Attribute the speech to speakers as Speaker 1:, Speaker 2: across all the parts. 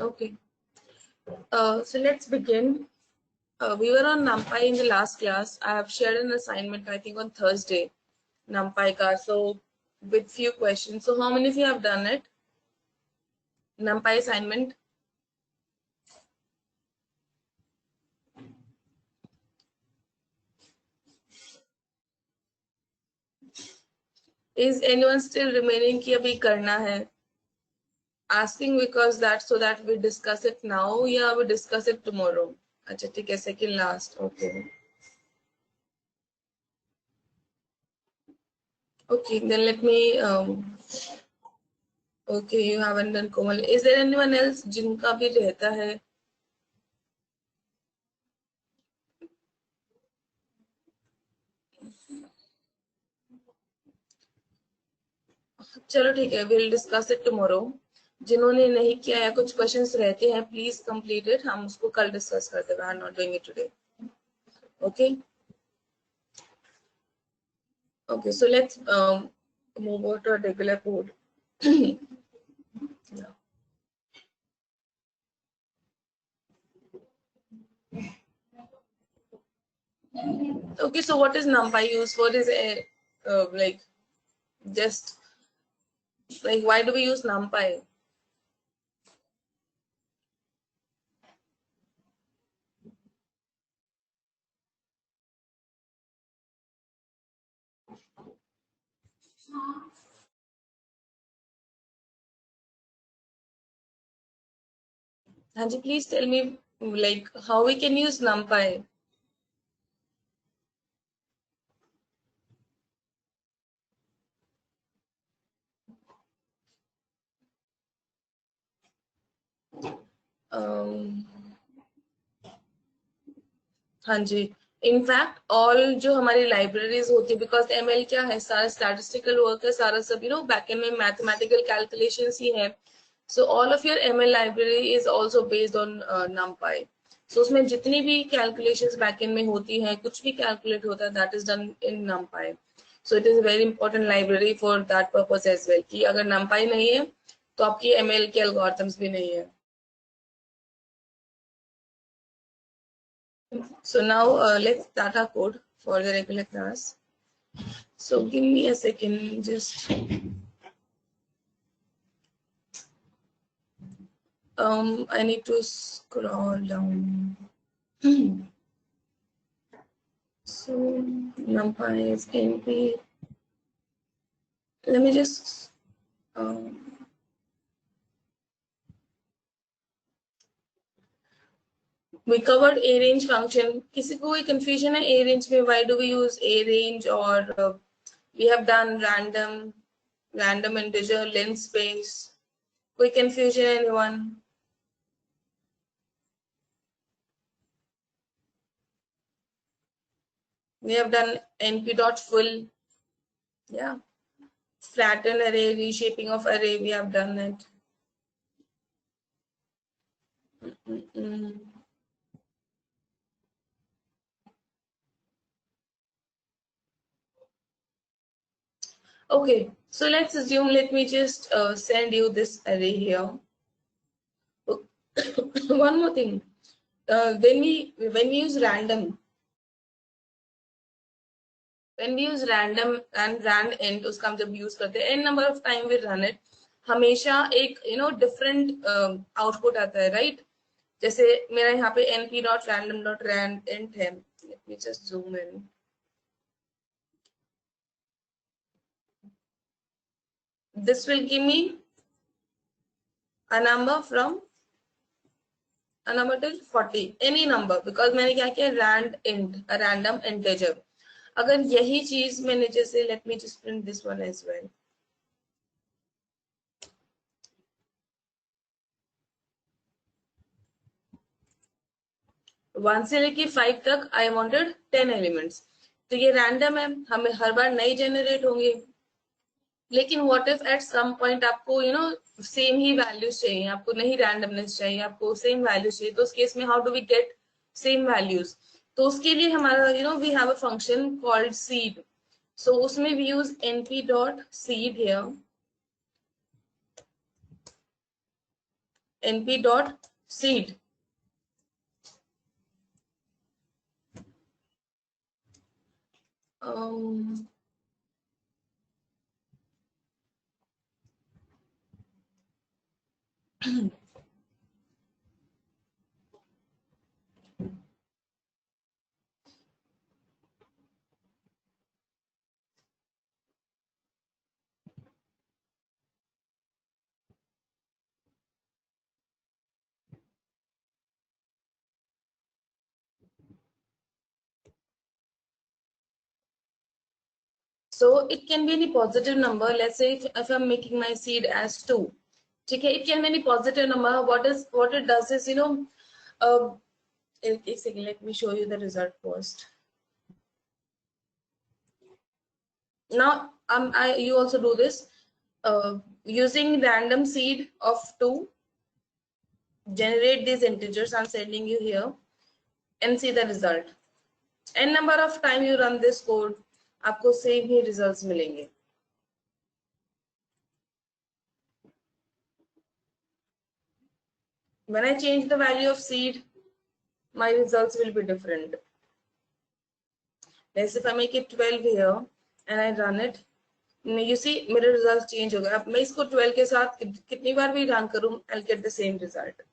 Speaker 1: Okay. So let's begin. We were on NumPy in the last class. I have shared an assignment, I think, on Thursday, NumPy ka. So with few questions. So how many of you have done it? NumPy assignment. Is anyone still remaining कि अभी करना है? Asking because that so that we discuss it now या we discuss it tomorrow. अच्छा ठीक है, second last. Okay. Okay, then let me. Okay, you haven't done Komal. Is there anyone else जिनका भी रहता है? चलो ठीक है, we'll discuss it tomorrow. जिन्होंने नहीं किया है, कुछ क्वेश्चंस रहते हैं, प्लीज कंप्लीट इट. हम उसको कल डिस्कस करते हैं. I am not doing it today. Okay okay, so let's move over to a regular code. Yeah. Okay, so what is NumPy used for? Is a like just like why do we use NumPy? Hanji, please tell me like how we can use NumPy. हाँ जी, in fact all जो हमारी libraries होती है, because ML क्या है, सारा statistical work है, सारा सब बैकएंड में मैथमेटिकल कैलकुलेशंस ही है. So all of your ML library is also based on NumPy. So उसमें जितनी भी कैलकुलेशंस बैकएंड में होती है, कुछ भी कैलकुलेट होता है, that is done in NumPy. So it is a very important library for that purpose as well, कि अगर नमपाई नहीं है तो आपकी एमएल के एल्गोरिथम्स भी नहीं है. So now let's start our code for the regular class. So give me a second, just I need to scroll down. So NumPy is NP. Let me just we covered arange function. किसी को कोई confusion है arange में? Why do we use arange? or we have done random integer linspace. कोई confusion anyone? We have done np.full. Yeah. Flatten array, reshaping of array, we have done it. Okay, so let's assume, let me just send you this array here. One more thing, when we use random, and rand int, उसका हम जब use करते हैं, n number of time we run it, हमेशा एक different output आता है, right? जैसे मेरा यहाँ पे np.random.rand int है. Let me just zoom in. This will give me a number from a number till 40, any number, because मैंने क्या किया, rand int, a random integer. अगर यही चीज मैंने जैसे, let me just print this one as well. One से लेके 5 तक I wanted 10 elements. तो ये random है, हमें हर बार नई generate होंगे. लेकिन what if at some point आपको सेम ही वैल्यूज चाहिए, आपको नहीं randomness चाहिए, आपको सेम वैल्यूज चाहिए, तो उस केस में how do we get same values? तो उसके लिए हमारा we have a function called seed. So उसमें we use np.seed here. np dot seed. So it can be any positive number. Let's say if I'm making my seed as 2, okay, it can be any positive number. What it does is, a second, let me show you the result first. Now, you also do this using random seed of 2. Generate these integers. I'm sending you here and see the result. N number of time you run this code, आपको same ही results मिलेंगे. When I change the value of seed, my results will be different. Let's if I make it 12 here and I run it, you see मेरे results change हो गए. अब मैं इसको 12 के साथ कितनी बार भी run करूँ, I'll get the same result.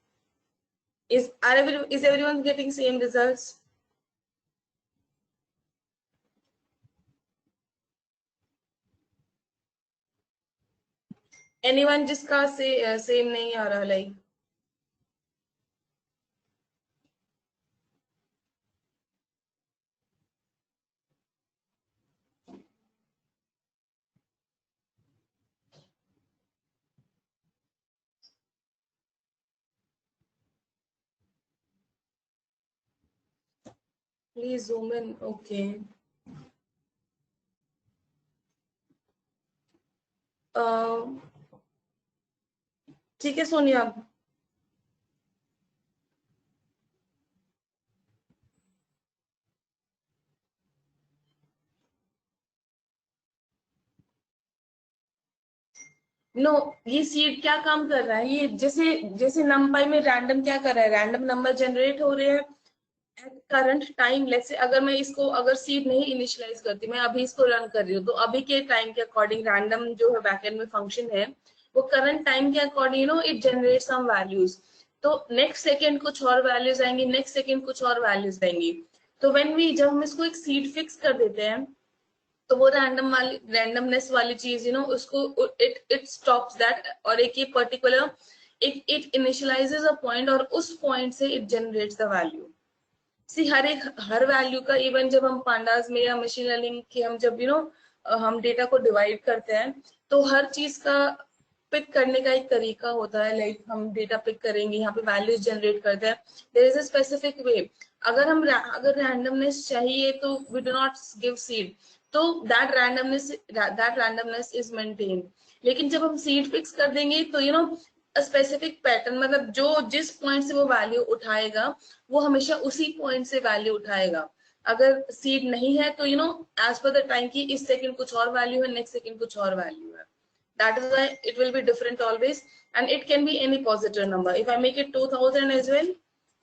Speaker 1: Is everyone getting same results? Anyone जिसका same नहीं आ रहा, like? Please zoom in. Okay. ठीक है सोनिया. नो ये सीड क्या काम कर रहा है, ये जैसे जैसे नंपाई में रैंडम क्या कर रहा है, रैंडम नंबर जनरेट हो रहे हैं at current time. Let's say अगर मैं इसको अगर सीड नहीं इनिशियलाइज करती, मैं अभी इसको रन कर रही हूँ, तो अभी के टाइम के अकॉर्डिंग रैंडम जो है बैकएंड में फंक्शन है, वो करंट टाइम के according it generate some values. तो नेक्स्ट सेकेंड कुछ और वैल्यूज आएंगी, नेक्स्ट सेकेंड कुछ और वैल्यूज आएंगी. तो जब हम इसको एक सीड फिक्स कर देते हैं, तो वो रैंडमनेस वाली चीज उसको इट स्टॉप्स दैट. और एक ये particular it initialises a point, और उस पॉइंट से it generates the value. See हर वैल्यू का, इवन जब हम पांडास में या मशीन लर्निंग की हम जब हम डेटा को डिवाइड करते हैं, तो हर चीज का पिक करने का एक तरीका होता है. लाइक हम डेटा पिक करेंगे, यहाँ पे वैल्यूज जनरेट करते हैं, there is a specific way. अगर रैंडमनेस चाहिए तो we do not give seed, तो दैट रैंडमनेस इज मेंटेन्ड. लेकिन जब हम सीड फिक्स कर देंगे तो स्पेसिफिक पैटर्न, मतलब जो जिस पॉइंट से वो वैल्यू उठाएगा, वो हमेशा उसी पॉइंट से वैल्यू उठाएगा. अगर सीड नहीं है तो एज पर द टाइम की इस सेकंड कुछ और वैल्यू है, नेक्स्ट सेकंड कुछ और वैल्यू है. That is why it will be different always. And it can be any positive number. If I make it 2000 as well,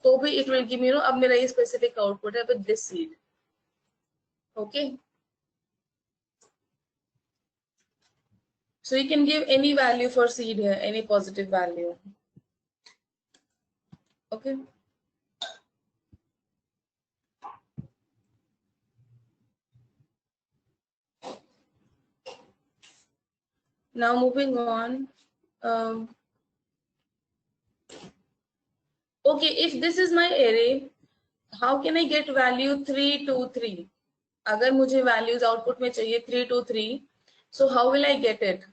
Speaker 1: तो भी इट विल गिव अब मेरा ये स्पेसिफिक आउटपुट है with this seed. Okay, so you can give any value for seed here, any positive value. Okay. Now moving on. Okay, if this is my array, how can I get value 3 2 3? अगर मुझे values output में चाहिए 3 2 3, so how will I get it?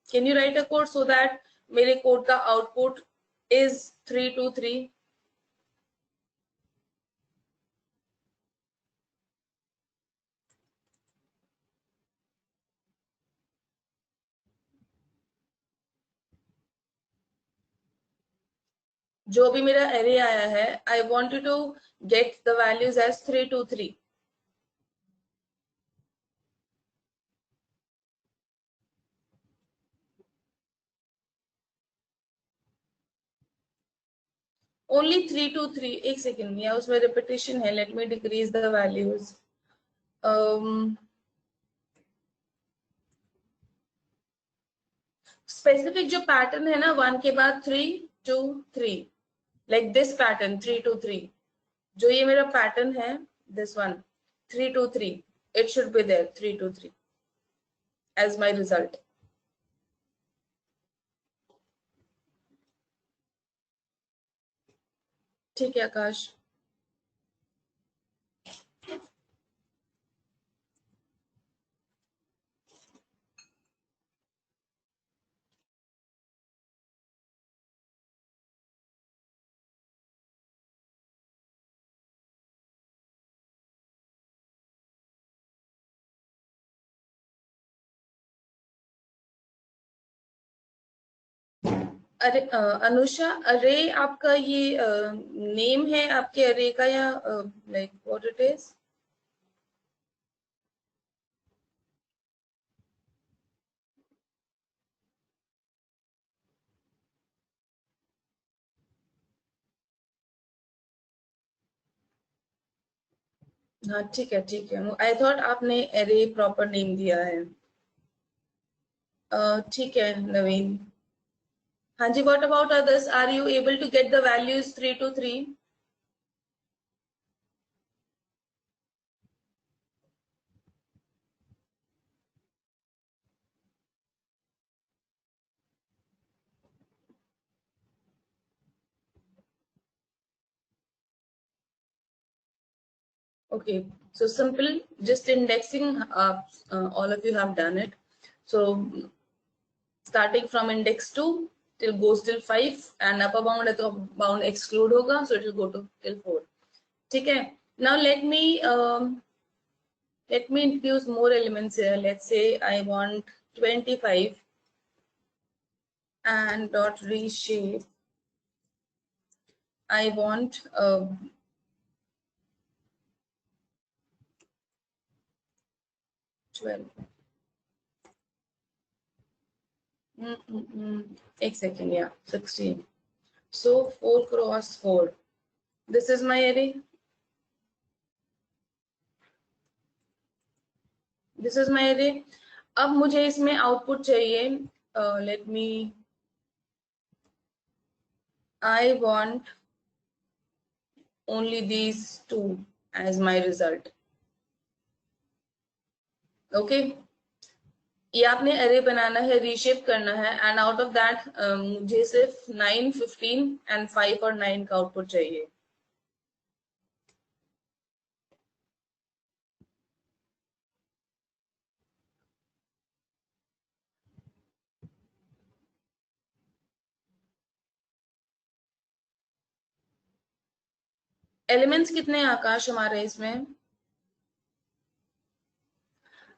Speaker 1: Can you write a code so that मेरे code का output is 3 2 3? जो भी मेरा array आया है, I want you to get the values as 3 2 3. Only 3 to 3, एक सेकेंड, या उसमें रिपीटेशन है, let me decrease the values. Specific जो पैटर्न है ना, 1 के बाद 3 2 3, लाइक दिस पैटर्न 3 to 3, जो ये मेरा पैटर्न है, this one 3 to 3, it should be there 3 to 3 as my result. ठीक है आकाश। अरे अनुषा, अरे आपका ये नेम है आपके अरे का, या लाइक व्हाट इट इज? हाँ ठीक है ठीक है, आई थॉट आपने अरे प्रॉपर नेम दिया है। ठीक है नवीन। हाँ जी, what about others, are you able to get the values 3 to 3? Okay, so simple, just indexing, all of you have done it. So starting from index 2 till goes till 5, and upper bound है तो bound exclude होगा, so it will go to till 4. ठीक है, now let me introduce more elements here. Let's say I want 25 and dot reshape. I want 12. एक second, yeah, 16. So 4 cross 4. This is my array. This is my array. अब मुझे इसमें output चाहिए, let me, I want only these two as my result. Okay, ये आपने array बनाना है, reshape करना है, and out of that मुझे सिर्फ 9 15 and 5 और 9 का आउटपुट चाहिए। एलिमेंट्स कितने हैं आकाश हमारे इसमें?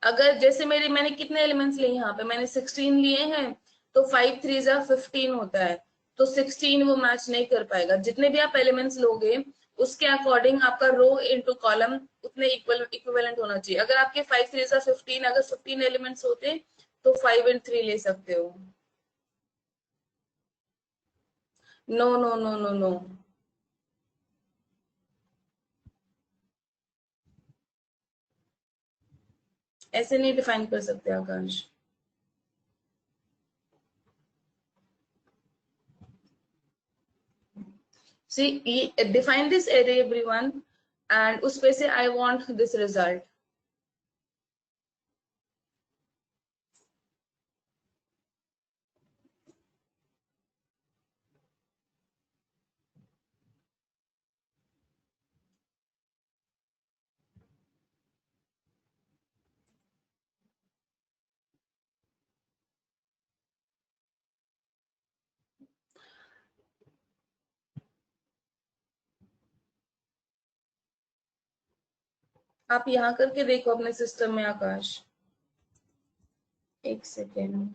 Speaker 1: अगर जैसे मैंने कितने एलिमेंट्स लिए यहाँ पे, मैंने 16 लिए हैं, तो 5 3 15 होता है, तो 16 वो मैच नहीं कर पाएगा। जितने भी आप एलिमेंट्स लोगे उसके अकॉर्डिंग आपका रो इनटू कॉलम उतने इक्विवेलेंट होना चाहिए। अगर आपके 5 3 15, अगर 15 एलिमेंट्स होते तो 5 and 3 ले सकते हो। No no no no no, ऐसे नहीं डिफाइन कर सकते आकाश। See, define this array everyone, and उस पे से I want this result. आप यहाँ करके देखो अपने सिस्टम में आकाश, एक सेकेंड।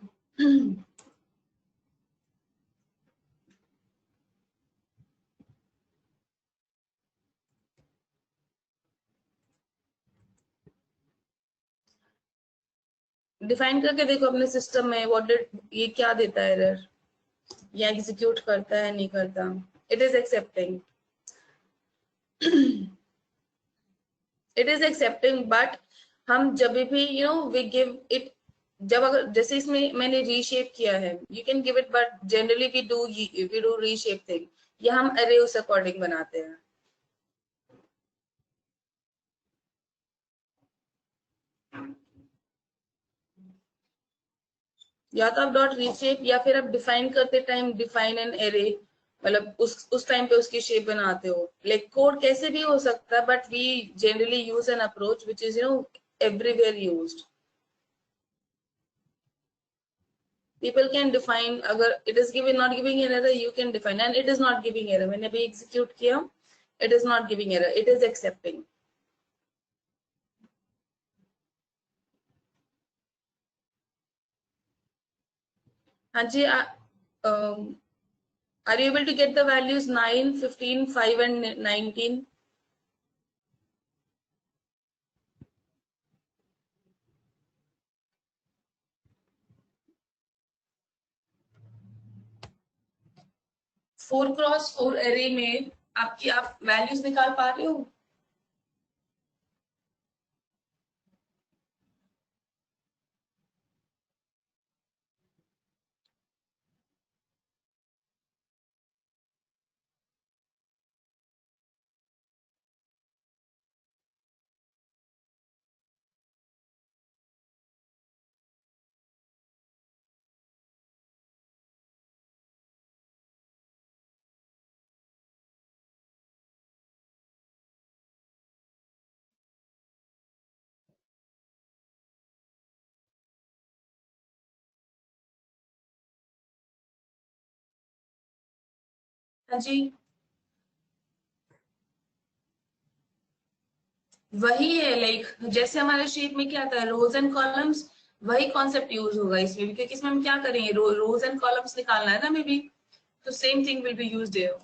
Speaker 1: डिफाइन करके देखो अपने सिस्टम में, व्हाट डिड, ये क्या देता है एरर, या एग्जीक्यूट करता है नहीं करता। it is accepting. It is accepting, but हम जब भी we give it, जब अगर जैसे इसमें मैंने reshape किया है, you can give it, but generally we do reshape thing, या हम array उस according बनाते हैं. या तो आप डॉट रीशेप, या फिर आप डिफाइन करते टाइम डिफाइन एन एरे, मतलब उस टाइम पे उसकी शेप बनाते हो. लाइक कोड कैसे भी हो सकता है, but we generally use an approach which is everywhere used. People can define, अगर it is giving not giving an error, you can define, and it is not giving error. मैंने भी execute किया, it is not giving error, it is accepting. हाँ जी. Are you able to get the values 9, 15, 5 and 19? Four cross four array में आपकी आप values निकाल पा रहे हो? हाँ जी. वही है, लाइक जैसे हमारे शेप में क्या आता है, रोज एंड कॉलम्स, वही कॉन्सेप्ट यूज होगा इसमें भी, क्योंकि इसमें हम क्या करेंगे, रोज एंड कॉलम्स निकालना है ना मे बी, तो same thing will be used here.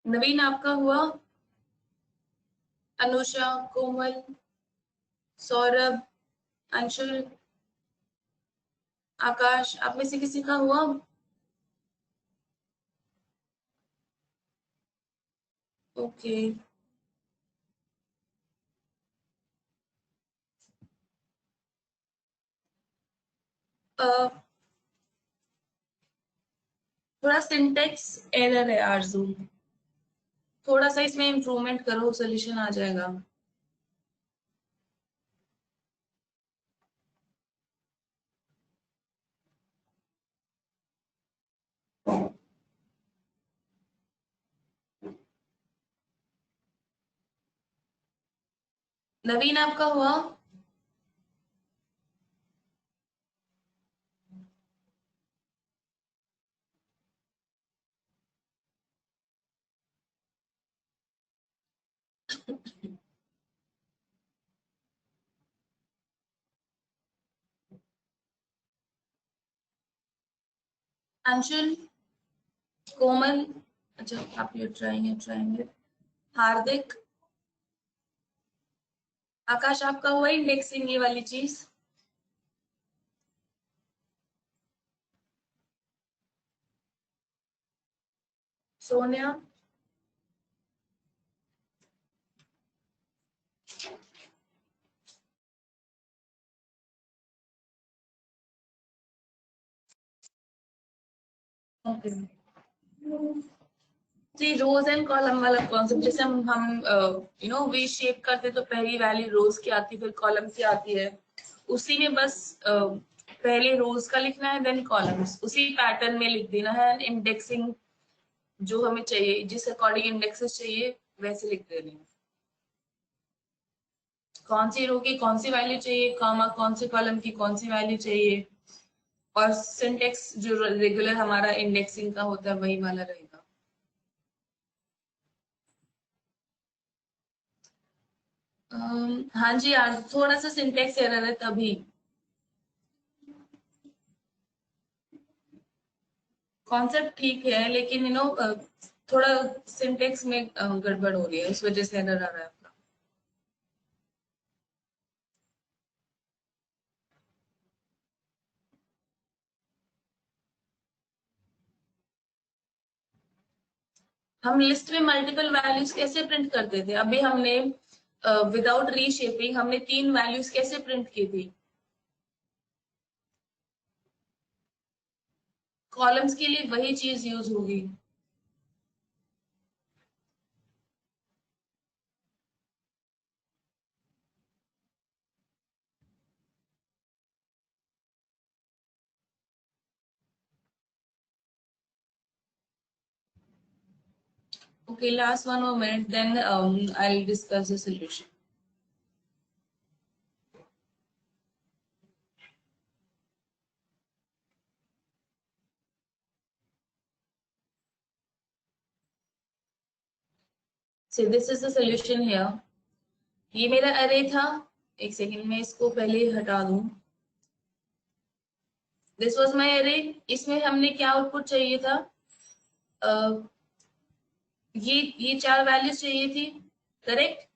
Speaker 1: Naveen आपका हुआ? अनुषा, कोमल, सौरभ, अंशुल, आकाश, आप में से किसी का हुआ? ओके. थोड़ा सिंटेक्स एरर है आरजू, थोड़ा सा इसमें इम्प्रूवमेंट करो, सोल्यूशन आ जाएगा. नवीन आपका हुआ? अंशुल, कोमल, अच्छा आप ये ट्राइंग. हार्दिक, आकाश आपका हुआ इंडेक्सिंग ये वाली चीज? सोनिया, ओके. जी, रोज एंड कॉलम वाला कॉन्सेप्ट, जैसे हम वी शेप करते तो पहली वैल्यू रोज की आती, फिर कॉलम की आती है, उसी में बस पहले रोज का लिखना है, देन कॉलम्स, उसी पैटर्न में लिख देना है. इंडेक्सिंग जो हमें चाहिए, जिस अकॉर्डिंग इंडेक्सेस चाहिए वैसे लिख देने हैं. कौन सी रो की कौन सी वैल्यू चाहिए, कॉमा कौन सी कॉलम की कौन सी वैल्यू चाहिए, और सिंटेक्स जो रेगुलर हमारा इंडेक्सिंग का होता है वही वाला रहेगा. हाँ जी यार, थोड़ा सा सिंटेक्स एरर है तभी। कॉन्सेप्ट ठीक है लेकिन थोड़ा सिंटेक्स में गड़बड़ हो रही है, उस वजह से एरर आ रहा है आपका। हम लिस्ट में मल्टीपल वैल्यूज कैसे प्रिंट करते थे? अभी हमने विदाउट रीशेपिंग हमने 3 वैल्यूज कैसे प्रिंट की थी? कॉलम्स के लिए वही चीज यूज होगी। Okay, last one more minute, then I'll discuss the solution. So this is the solution here. ये मेरा अरे था, एक सेकंड में इसको पहले हटा दूं। दिस वाज माय अरे। इसमें हमने क्या आउटपुट चाहिए था? अ, ये 4 वैल्यूज चाहिए थी, करेक्ट?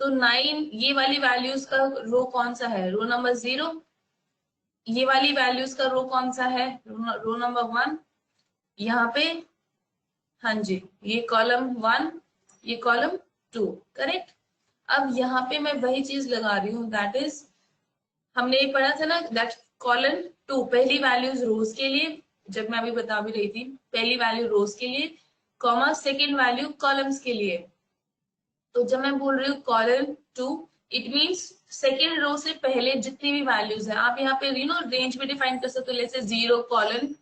Speaker 1: तो 9, ये वाली वैल्यूज का रो कौन सा है? Row number 0। ये वाली वैल्यूज का रो कौन सा है? Row number 1। यहाँ पे, हाँ जी, ये कॉलम 1, ये कॉलम 2, करेक्ट? अब यहाँ पे मैं वही चीज लगा रही हूँ, दैट इज, हमने ये पढ़ा था ना, दैट कॉलम 2 पहली वैल्यूज रोज के लिए, जब मैं अभी बता भी रही थी, पहली वैल्यू रोज के लिए, कॉमा सेकेंड वैल्यू कॉलम्स के लिए। तो जब मैं बोल रही हूँ column 2, it means second row से पहले जितनी भी वैल्यूज है, आप यहाँ पे रेंज भी डिफाइन कर सकते हो, जैसे 0 कॉलन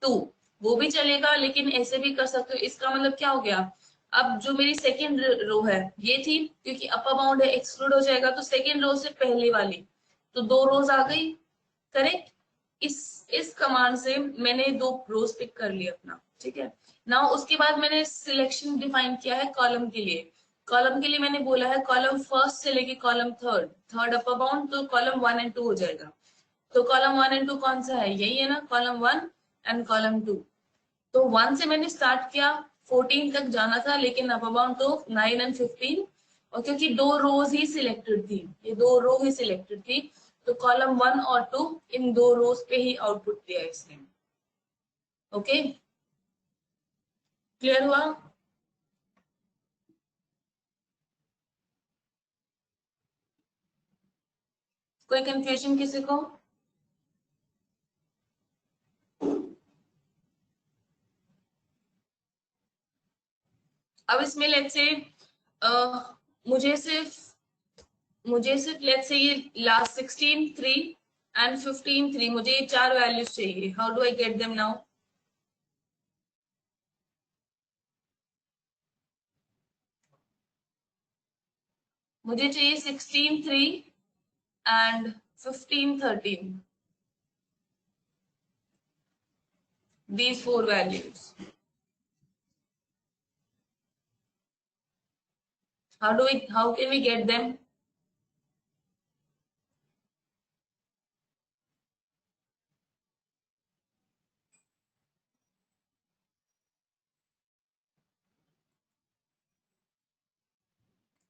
Speaker 1: 2, वो भी चलेगा, लेकिन ऐसे भी कर सकते हो। इसका मतलब क्या हो गया? अब जो मेरी सेकेंड रो है ये थी, क्योंकि अपर बाउंड है, एक्सक्लूड हो जाएगा, तो सेकेंड रो से पहले वाली, तो 2 रोज आ गई, करेक्ट? इस कमांड से मैंने 2 रोज पिक कर लिया अपना, ठीक है ना? उसके बाद मैंने सिलेक्शन डिफाइन किया है कॉलम के लिए। कॉलम के लिए मैंने बोला है कॉलम फर्स्ट से लेके column third, third upper bound, तो कॉलम 1 एंड 2 हो जाएगा। तो कॉलम 1 एंड 2 कौन सा है? यही है ना, कॉलम 1 एंड कॉलम 2। तो 1 से मैंने स्टार्ट किया, 14 तक जाना था, लेकिन अपर बाउंड तो 9 एंड 15, और क्योंकि 2 रोज ही सिलेक्टेड थी, ये 2 रो ही सिलेक्टेड थी, तो कॉलम 1 और 2 इन 2 रोज पे ही आउटपुट दिया इसने। ओके, क्लियर हुआ? कोई कंफ्यूजन किसी को? अब इसमें लेट्स से मुझे सिर्फ लेट्स से ये लास्ट 16 3 एंड 15 3, मुझे ये 4 वैल्यूज चाहिए। How do I get them now? मुझे चाहिए 16 3 and 15 13, these 4 values. How can we get them?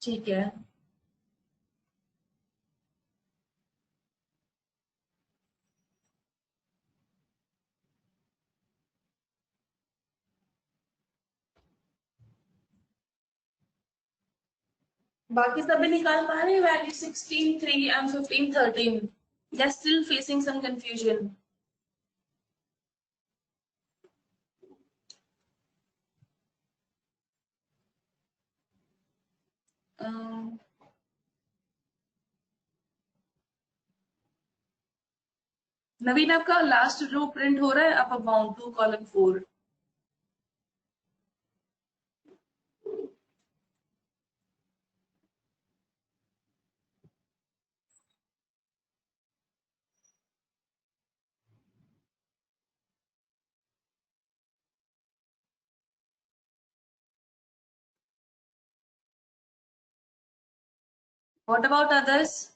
Speaker 1: ठीक है, बाकी सब भी निकाल पा रहे हैं value 16 3 and 15 13? They're still facing some confusion. um, Naveen, आपका लास्ट रो प्रिंट हो रहा है up bound to column 4? What about others?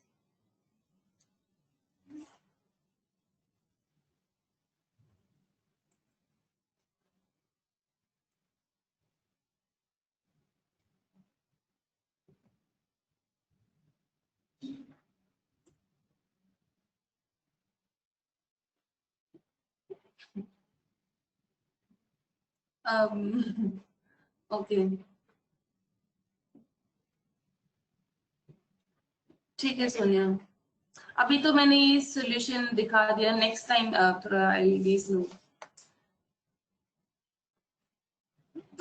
Speaker 1: Okay ठीक है सोनिया, अभी तो मैंने ये सॉल्यूशन दिखा दिया, नेक्स्ट टाइम थोड़ा आई बी स्लो।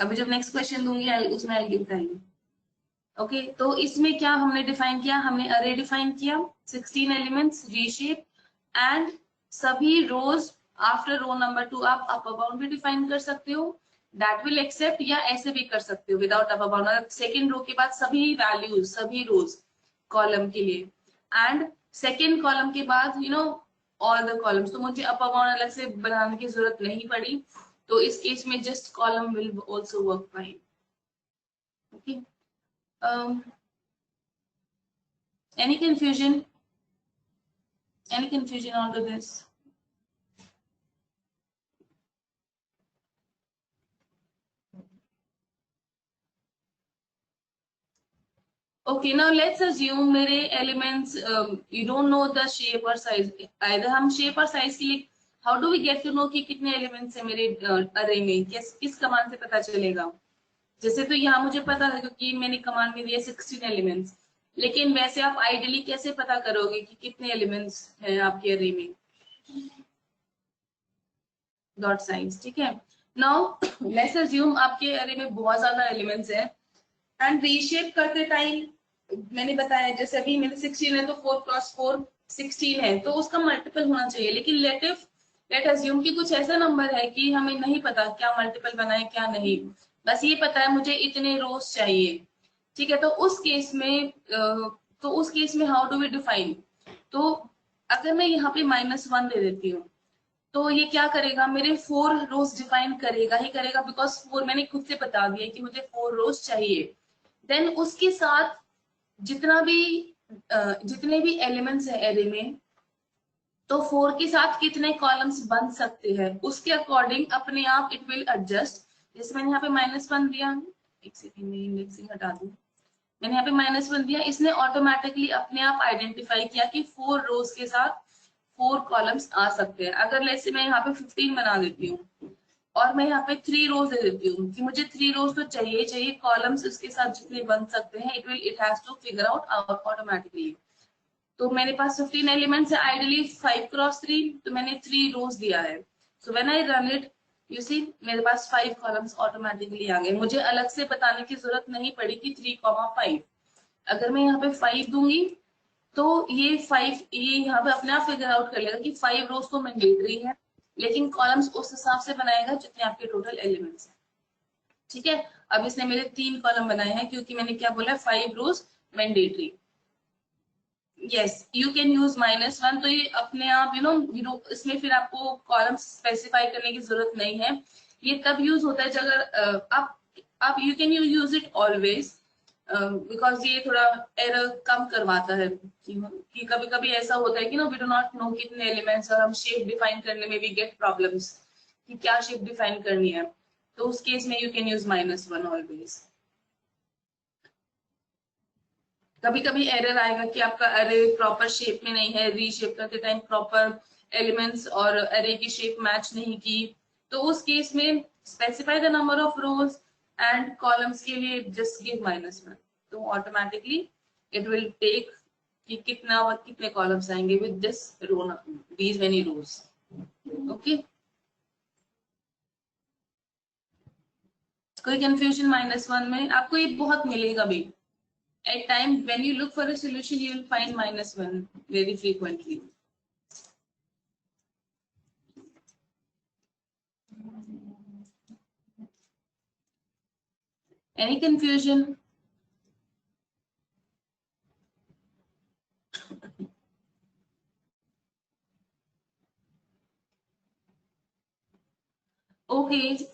Speaker 1: अभी जब नेक्स्ट क्वेश्चन दूंगी उसमें आई गिव टाइम। ओके तो इसमें क्या हमने डिफाइन किया, हमने अरे डिफाइन किया 16 एलिमेंट्स रीशेप एंड सभी रोज आफ्टर रो नंबर 2 आप अपर बाउंड भी डिफाइन कर सकते हो, दैट विल एक्सेप्ट, या ऐसे भी कर सकते हो without upper bound, second row के बाद सभी वैल्यूज सभी रोज कॉलम के लिए, एंड सेकेंड कॉलम के बाद you know all the columns, तो मुझे अपर बाउंड अलग से बनाने की जरूरत नहीं पड़ी, तो इस केस में just column will also work fine. Okay any confusion, any confusion onto this? Okay, now let's assume मेरे elements you don't know the shape or size, either हम shape और size के लिए how do we get to know कि कितने elements है मेरे array में, किस कमांड से पता चलेगा? जैसे तो यहाँ मुझे पता है क्योंकि मैंने कमांड में दिया 16 एलिमेंट्स, लेकिन वैसे आप आइडियली कैसे पता करोगे कि कितने एलिमेंट्स हैं आपके अरे में? डॉट साइज, ठीक है। नाउ लेट्स अज्यूम आपके अरे में बहुत ज्यादा एलिमेंट्स हैं एंड रीशेप करते टाइम मैंने बताया जैसे अभी मेरे 16 है तो 4 क्रॉस 4 16 है, तो उसका मल्टीपल होना चाहिए, लेकिन लेट अज्यूम कि कुछ ऐसा नंबर है कि हमें नहीं पता क्या मल्टीपल बनाए क्या नहीं, बस ये पता है मुझे इतने रोज चाहिए, ठीक है। तो उस केस में हाउ डू वी डिफाइन, तो अगर मैं यहाँ पे -1 दे देती हूँ तो ये क्या करेगा, मेरे 4 रोज डिफाइन करेगा ही करेगा, बिकॉज 4 मैंने खुद से बता दिया कि मुझे 4 रोज चाहिए। देन उसके साथ जितना भी जितने भी एलिमेंट्स है एरे में, तो 4 के साथ कितने कॉलम्स बन सकते हैं उसके अकॉर्डिंग अपने आप इट विल एडजस्ट। जैसे मैंने यहाँ पे -1 दिया, एक सेकेंड में इंडेक्सिंग हटा दूं, मैंने यहाँ पे -1 दिया, इसने ऑटोमेटिकली अपने आप आइडेंटिफाई किया कि 4 रोज के साथ 4 कॉलम्स आ सकते हैं। अगर जैसे मैं यहाँ पे 15 बना देती हूँ और मैं यहाँ पे 3 रोज दे देती हूँ कि मुझे 3 रोज तो चाहिए चाहिए, कॉलम्स उसके साथ जितने बन सकते हैं it has to figure out automatically. तो मेरे पास 15 एलिमेंट्स है, आइडियली 5 क्रॉस 3, तो मैंने 3 रोज दिया है, so when I run it you see मेरे पास 5 कॉलम्स ऑटोमेटिकली आ गए, मुझे अलग से बताने की जरूरत नहीं पड़ी कि 3,5। अगर मैं यहाँ पे 5 दूंगी तो ये 5 ये यहाँ पे अपने आप फिगर आउट कर लेगा कि 5 रोज तो मैंडेटरी है, लेकिन कॉलम्स उस हिसाब से बनाएगा जितने आपके टोटल एलिमेंट्स हैं, ठीक है। अब इसने मेरे 3 कॉलम बनाए हैं क्योंकि मैंने क्या बोला 5 rows mandatory. Yes you can use -1, तो ये अपने आप यू नो इसमें फिर आपको कॉलम स्पेसिफाई करने की जरूरत नहीं है, ये तब यूज होता है जब अगर आप you can use it always, because ये थोड़ा एरर कम करवाता है कि कभी कभी ऐसा होता है कि no we do not know कितने एलिमेंट्स, और हम शेप डिफाइन करने में भी गेट प्रॉब्लम्स कि क्या शेप डिफाइन करनी है, तो उस केस में यू कैन यूज -1 ऑलवेज। कभी कभी एरर आएगा कि आपका अरे प्रॉपर शेप में नहीं है, रीशेप करते टाइम प्रॉपर एलिमेंट्स और अरे की शेप मैच नहीं की, तो उस केस में specify the number of rose and columns के लिए जस्ट गिव -1, तो ऑटोमेटिकली इट विल टेक कि कितना और कितने कॉलम्स आएंगे with this row these many rows. Okay कोई कंफ्यूजन -1 में? आपको ये बहुत मिलेगा भी, at time when you look for a solution you will find -1 very frequently. Any confusion? Okay,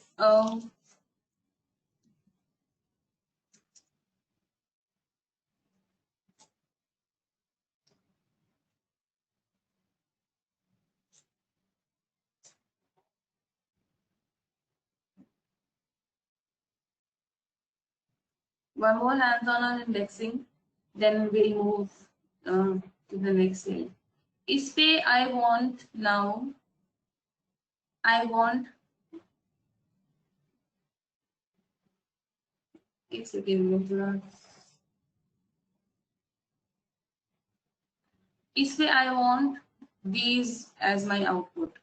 Speaker 2: one more hands on indexing, then we'll move to the next thing. इस पे I want now, I want, एक second में थोड़ा, इस पे I want these as my output.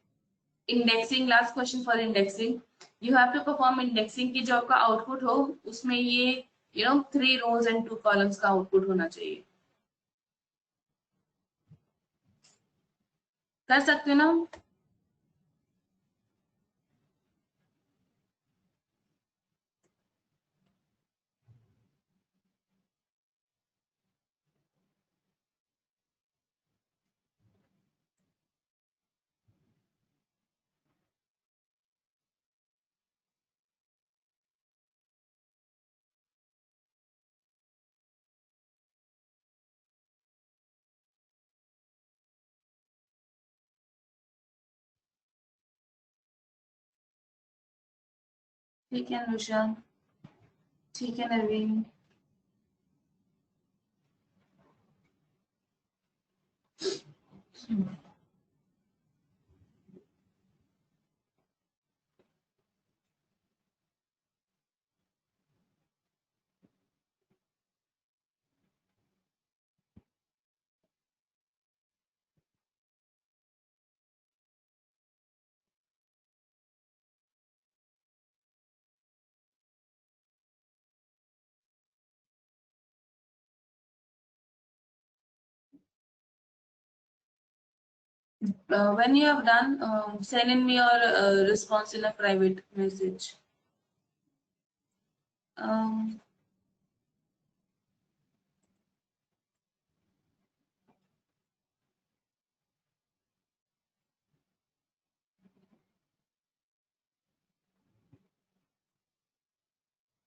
Speaker 2: Indexing, last question for indexing. You have to perform indexing की जो आपका output हो उसमें ये 3 rows and 2 columns का output होना चाहिए. कर सकते हो ना? ठीक है अनुषा, ठीक है नवीन. When you have done, send in me your response in a private message.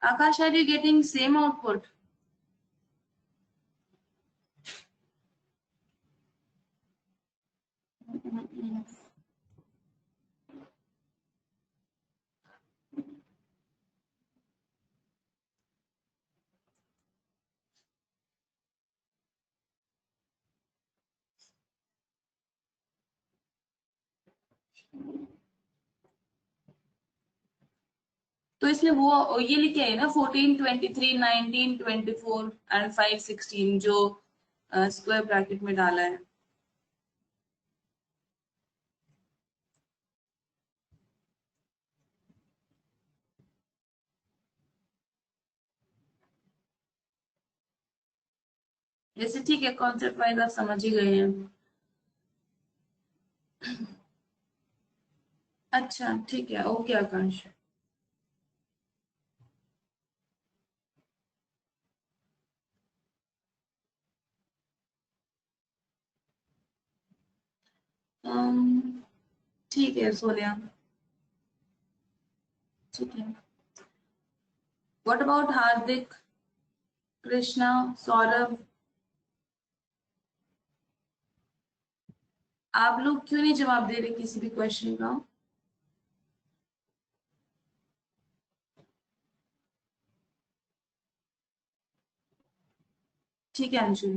Speaker 2: Akash, are you getting same output? तो इसमें वो ये लिखे है ना 14, 23, 19, 24 एंड 5, 16 जो स्क्वायर ब्रैकेट में डाला है. जैसे ठीक है, कॉन्सेप्ट वाइज आप समझ ही गए हैं. अच्छा ठीक है, ओके आकाश. ठीक है सोनिया, ठीक है. व्हाट अबाउट हार्दिक, कृष्णा, सौरभ? आप लोग क्यों नहीं जवाब दे रहे किसी भी क्वेश्चन का? ठीक है Anshu.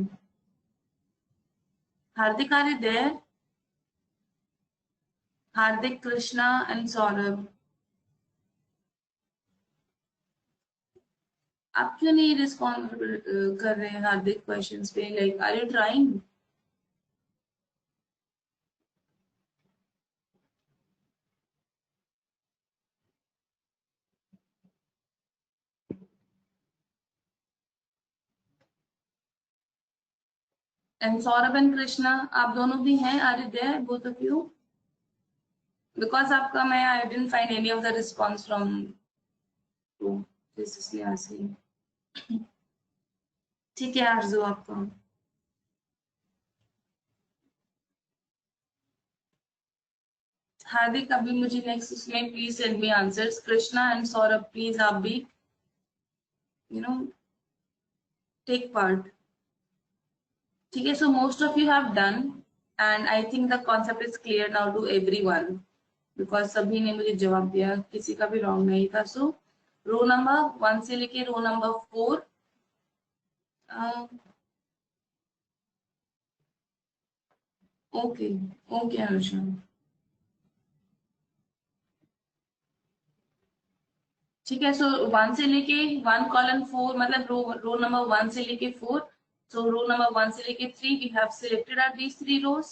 Speaker 2: Hardik, are you there? Hardik, Krishna and Saurabh, आप क्यों नहीं रिस्पॉन्ड कर रहे हैं हार्दिक क्वेश्चंस पे? Like are you trying? And Saurabh and Krishna, आप दोनों भी हैं? Are you there both of you? Because आपका मैं I didn't find any of the response from two, इसलिए आस्किंग. ठीक है आरजू, आपका. हार्दिक, अभी मुझे नेक्स्ट उसमें please send me answers. Krishna and Saurabh please आप भी टेक पार्ट. ठीक है, so most of you have done and I think the concept is clear now to everyone because सभी ने मुझे जवाब दिया, किसी का भी रॉन्ग नहीं था. सो रो नंबर 1 से लेके row number 4 okay okay Anusha, ठीक है। सो 1 से लेके 1 कॉलम 4, मतलब रो नंबर 1 से लेके 4। सो रो नंबर 1 से लेके 3 we have selected are these 3 rows.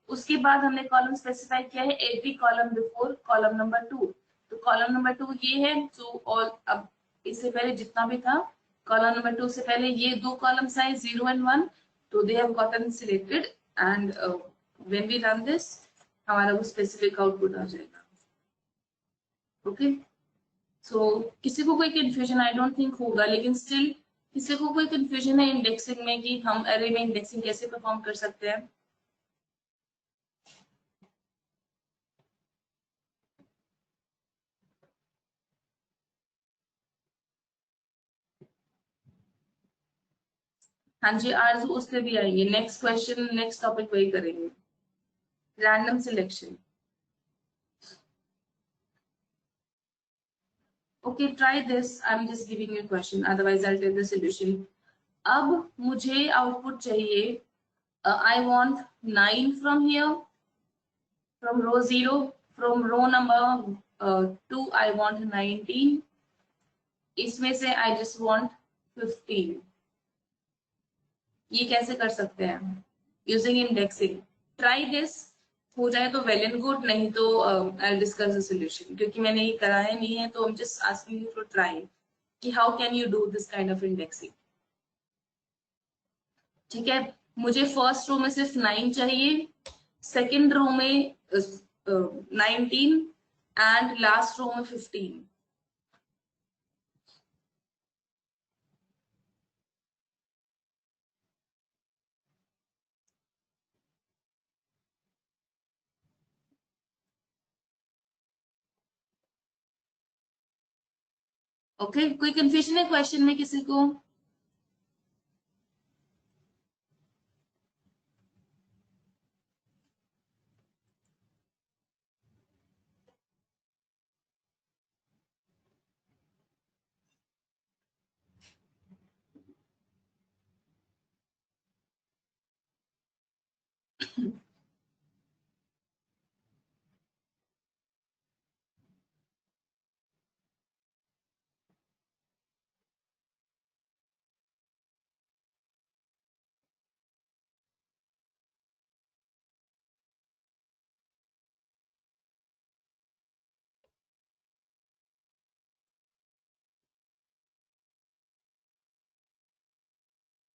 Speaker 2: उसके बाद हमने कॉलम स्पेसिफाई किया है every column before column number 2। तो कॉलम नंबर 2 ये है। सो ऑल, अब इससे पहले जितना भी था कॉलम नंबर 2 से पहले ये 2 कॉलम्स आए 0 एंड 1, तो they have gotten selected and when we run this हमारा वो स्पेसिफिक आउटपुट आ जाएगा। ओके। सो किसी को कोई कंफ्यूजन आई डोंट थिंक होगा, लेकिन स्टिल किसी को कोई कंफ्यूजन है इंडेक्सिंग में कि हम अरे में इंडेक्सिंग कैसे परफॉर्म कर सकते हैं? हाँ जी आरजू, उस पे भी आएंगे। नेक्स्ट क्वेश्चन, नेक्स्ट टॉपिक वही करेंगे, random selection. Okay try this, I am just giving you question, otherwise I will tell the solution. अब मुझे आउटपुट चाहिए, I want 9 from here, from row 0, from row number 2 I want 19, इसमें से I just want 15। ये कैसे कर सकते हैं? Using indexing. ट्राई दिस, हो जाए तो वेल एंड गुड, नहीं तो आई डिस्कस द सॉल्यूशन, क्योंकि मैंने ये कराया नहीं है, तो I am just asking you to try कि how can you do this kind of indexing. ठीक है, मुझे फर्स्ट रो में सिर्फ 9 चाहिए, सेकेंड रो में 19 एंड लास्ट रो में 15। ओके, कोई कंफ्यूजन है क्वेश्चन में किसी को?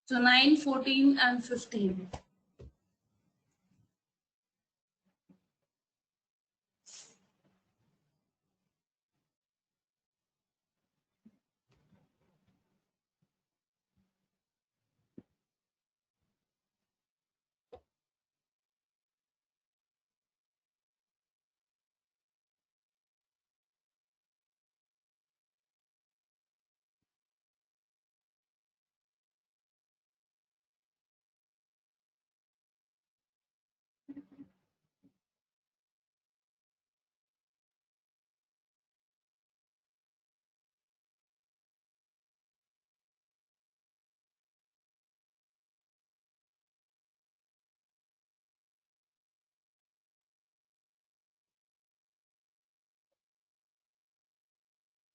Speaker 2: So 9, 14 and 15.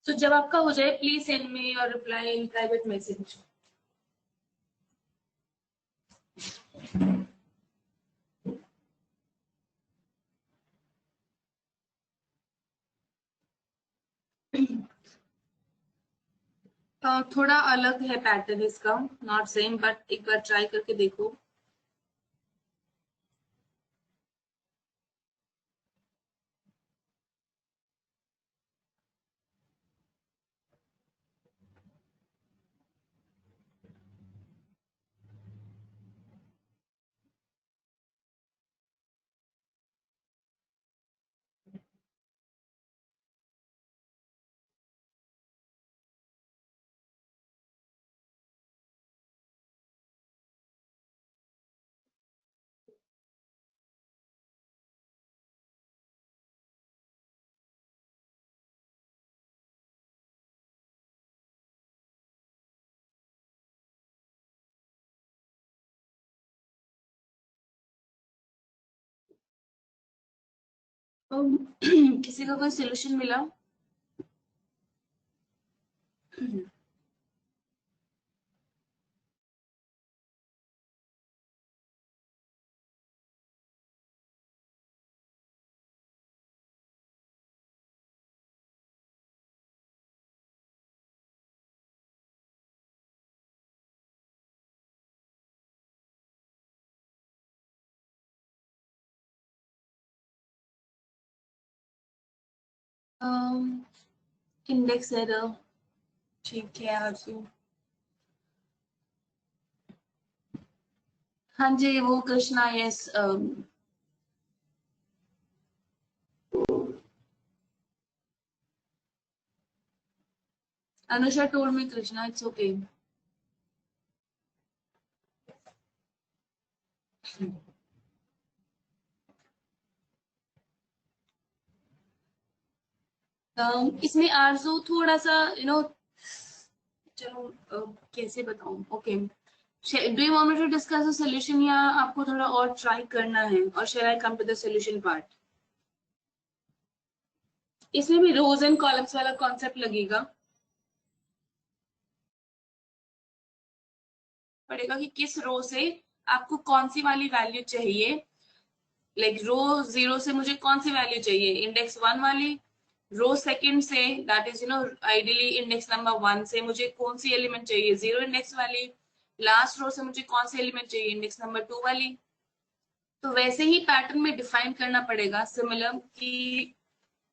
Speaker 2: तो जब आपका हो जाए please send me your reply in private message. थोड़ा अलग है पैटर्न इसका, नॉट सेम, बट एक बार ट्राई करके देखो। तो किसी का कोई सोल्यूशन मिला? इंडेक्स एरर, ठीक है आरजू। हाँ जी, वो Krishna, yes. Anusha told me Krishna, it's okay. इसमें आरजू थोड़ा सा चलो कैसे बताऊं? Okay, do you want me to discuss the solution, या आपको थोड़ा और ट्राई करना है, और shall I come to the solution part? इसमें भी रोज एंड कॉलम्स वाला कॉन्सेप्ट लगेगा, पड़ेगा कि किस रो से आपको कौन सी वाली वैल्यू चाहिए। लाइक रो 0 से मुझे कौन सी वैल्यू चाहिए, इंडेक्स 1 वाली। रो सेकंड से, that is ideally index number 1 से मुझे कौन सी एलिमेंट चाहिए, 0 इंडेक्स वाली। लास्ट रो से मुझे कौन सी एलिमेंट चाहिए, इंडेक्स नंबर 2 वाली। तो वैसे ही पैटर्न में डिफाइन करना पड़ेगा सिमिलर, कि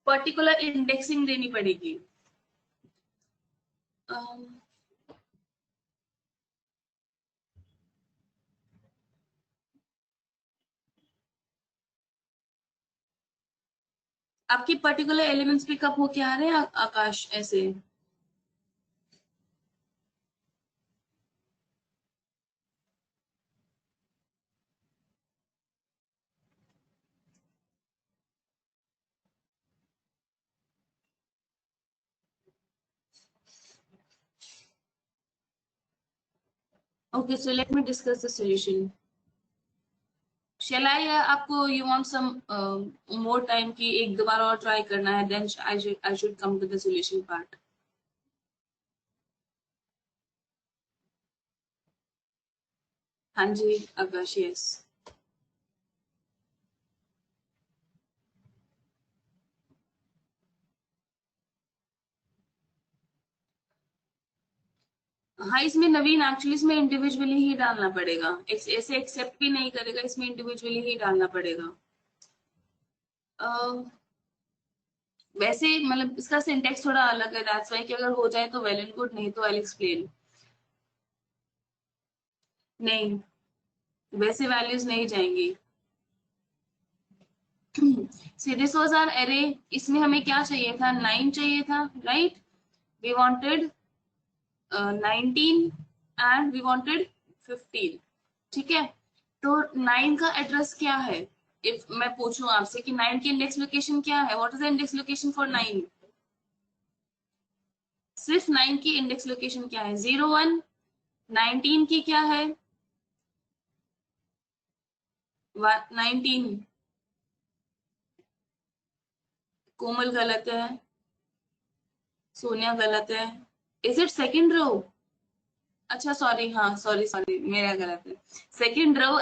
Speaker 2: पर्टिकुलर इंडेक्सिंग देनी पड़ेगी। आपकी पर्टिकुलर एलिमेंट्स पिकअप होके आ रहे हैं आकाश ऐसे? Okay, so let me discuss the solution. Shall I, आपको you want some more time कि एक दो बार और ट्राई करना है, then I should come to the solution part. हाँ जी आकाश, yes. हाँ, इसमें नवीन एक्चुअली इसमें इंडिविजुअली ही डालना पड़ेगा, ऐसे एक्सेप्ट भी नहीं करेगा, इसमें इंडिविजुअली ही डालना पड़ेगा। वैसे मतलब इसका सिंटेक्स थोड़ा अलग है, दैट्स व्हाई कि अगर हो जाए तो वेल एंड गुड, नहीं तो आई एक्सप्लेन। नहीं, वैसे वैल्यूज नहीं जाएंगी। See this was our array, इसमें हमें क्या चाहिए था, 9 चाहिए था, right? We wanted 19 and we wanted 15, ठीक है? तो 9 का एड्रेस क्या है? इफ मैं पूछूं आपसे कि 9 की इंडेक्स लोकेशन क्या है, what is the index location for 9? सिर्फ 9 की इंडेक्स लोकेशन क्या है? 01। 19 की क्या है? 19। कोमल गलत है, सोनिया गलत है। Is it second row? अच्छा सॉरी, हाँ सॉरी सॉरी, मेरा गलत है। Second row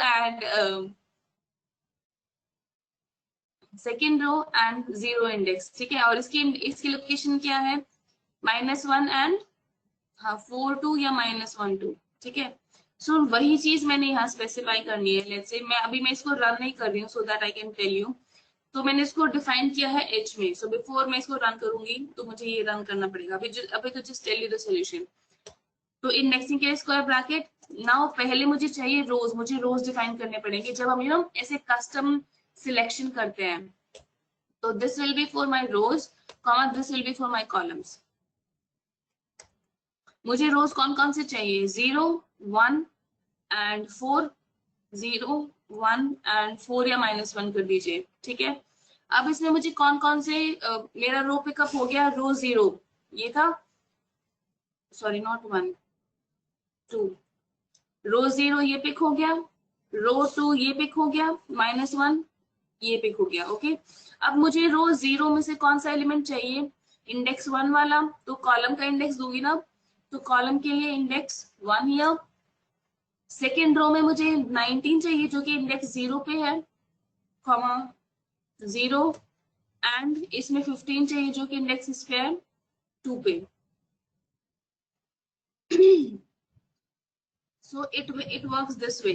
Speaker 2: and zero index, ठीक है? और इसकी लोकेशन क्या है? -1 एंड हाँ 4 2 या -1 2, ठीक है? सो वही चीज मैंने यहाँ स्पेसिफाई करनी है। लेट्स से मैं इसको रन नहीं कर रही हूँ, so that I can tell you. तो मैंने इसको डिफाइन किया है एच में। सो बिफोर मैं इसको रन करूंगी तो मुझे ये रन करना पड़ेगा। अभी तो just tell you the solution. तो इंडेक्सिंग के स्क्वायर ब्रैकेट, नाउ पहले मुझे चाहिए रोज, मुझे रोज डिफाइन करने पड़ेंगे जब हम ऐसे कस्टम सिलेक्शन करते हैं। तो this will be for my rows, this will be for my columns. मुझे रोज कौन कौन से चाहिए? 0 1 एंड 4, 0 1 एंड 4 या -1 कर दीजिए, ठीक है? अब इसमें मुझे कौन कौन से मेरा रो पिकअप हो गया, रो 0 ये था, सॉरी नॉट 1 2, रो 0 ये पिक हो गया, रो 2 ये पिक हो गया, -1, ये पिक हो गया। ओके, अब मुझे रो 0 में से कौन सा एलिमेंट चाहिए, इंडेक्स 1 वाला, तो कॉलम का इंडेक्स दूंगी ना, तो कॉलम के लिए इंडेक्स 1 हियर। सेकेंड रो में मुझे 19 चाहिए जो कि इंडेक्स 0 पे है, कॉमा 0, एंड इसमें 15 चाहिए जो कि इंडेक्स इस पे है 2 पे। So it works this way,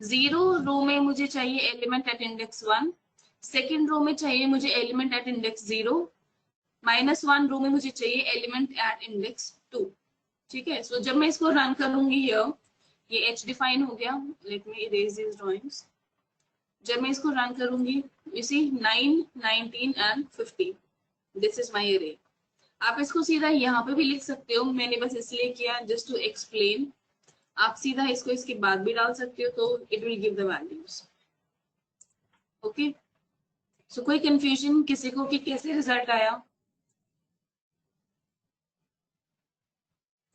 Speaker 2: 0 row में मुझे चाहिए element at index 1, second row में चाहिए मुझे एलिमेंट एट इंडेक्स 0, -1 रो में मुझे चाहिए एलिमेंट एट इंडेक्स 2। ठीक है, सो जब मैं इसको रन करूंगी हियर, ये h डिफाइन हो गया, let me erase this drawings. जब मैं इसको रन करूंगी, you see 9, 19 and 15, this is my array. आप इसको सीधा यहाँ पे भी लिख सकते हो, मैंने बस इसलिए किया जस्ट टू एक्सप्लेन। आप सीधा इसको इसके बाद भी डाल सकते हो, तो it will give the values. Okay, so कोई कंफ्यूजन किसी को कि कैसे रिजल्ट आया?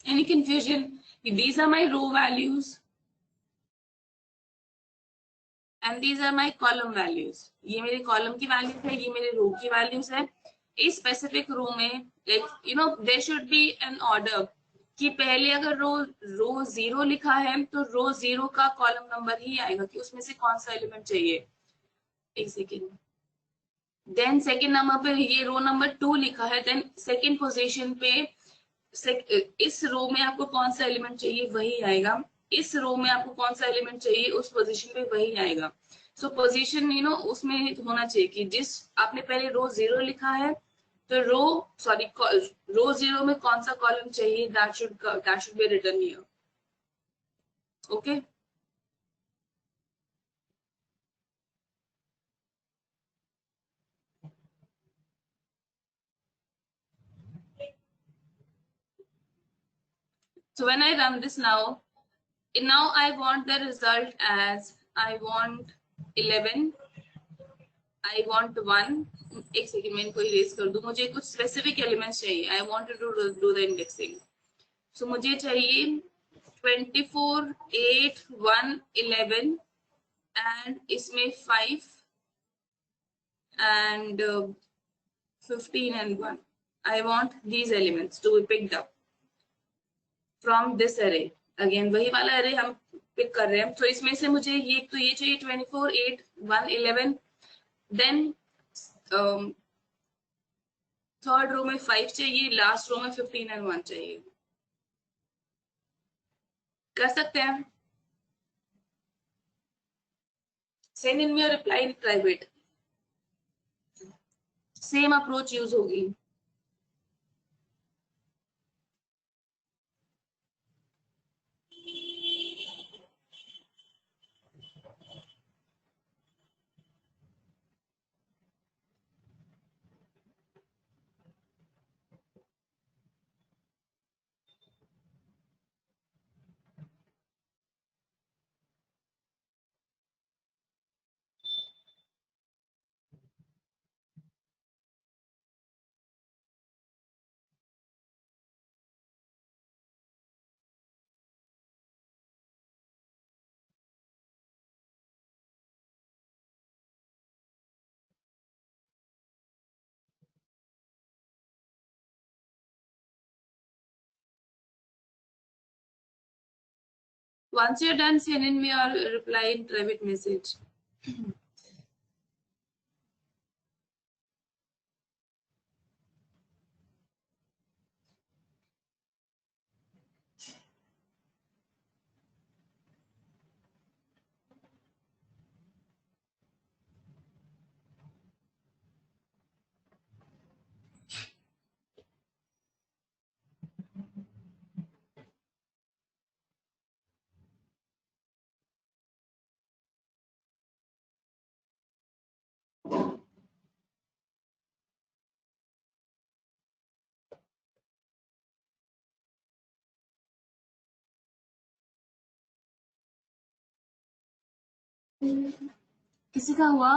Speaker 2: Any confusion? These are my row values and these are my column values. ये मेरे कॉलम की वैल्यूज है, ये मेरे रो की वैल्यूज है। इस स्पेसिफिक रो में like you know there should be an order, कि पहले अगर रो 0 लिखा है तो रो 0 का कॉलम नंबर ही आएगा कि उसमें से कौन सा एलिमेंट चाहिए। एक सेकेंड, देन सेकेंड नंबर पे ये रो नंबर 2 लिखा है, देन सेकेंड पोजीशन पे इस रो में आपको कौन सा एलिमेंट चाहिए वही आएगा, इस रो में आपको कौन सा एलिमेंट चाहिए उस पोजीशन पे वही आएगा। सो पोजीशन यू नो उसमें होना चाहिए कि जिस आपने पहले रो 0 लिखा है तो रो 0 में कौन सा कॉलम चाहिए, that should be written here. Okay, so when I run this now I want the result as I want 11, I want 1। एक सेकेंड मैं इनको इरेज कर दूं, मुझे कुछ स्पेसिफिक एलिमेंट्स चाहिए। I want to do the indexing, so मुझे चाहिए 24, 8, 1, 11 एंड इसमें 5 and 15 and 1। I want these elements to be picked up from this array। Again वही वाला अरे हम पिक कर रहे हैं, तो इसमें से मुझे ये तो ये चाहिए 24, 8, 1, 11, देन थर्ड रो में 5 चाहिए, लास्ट रो में 15 एंड 1 चाहिए। कर सकते हैं, सेंड इन मी और reply in private, same approach use होगी। Once you're done, send in me or reply in private message. किसी का हुआ?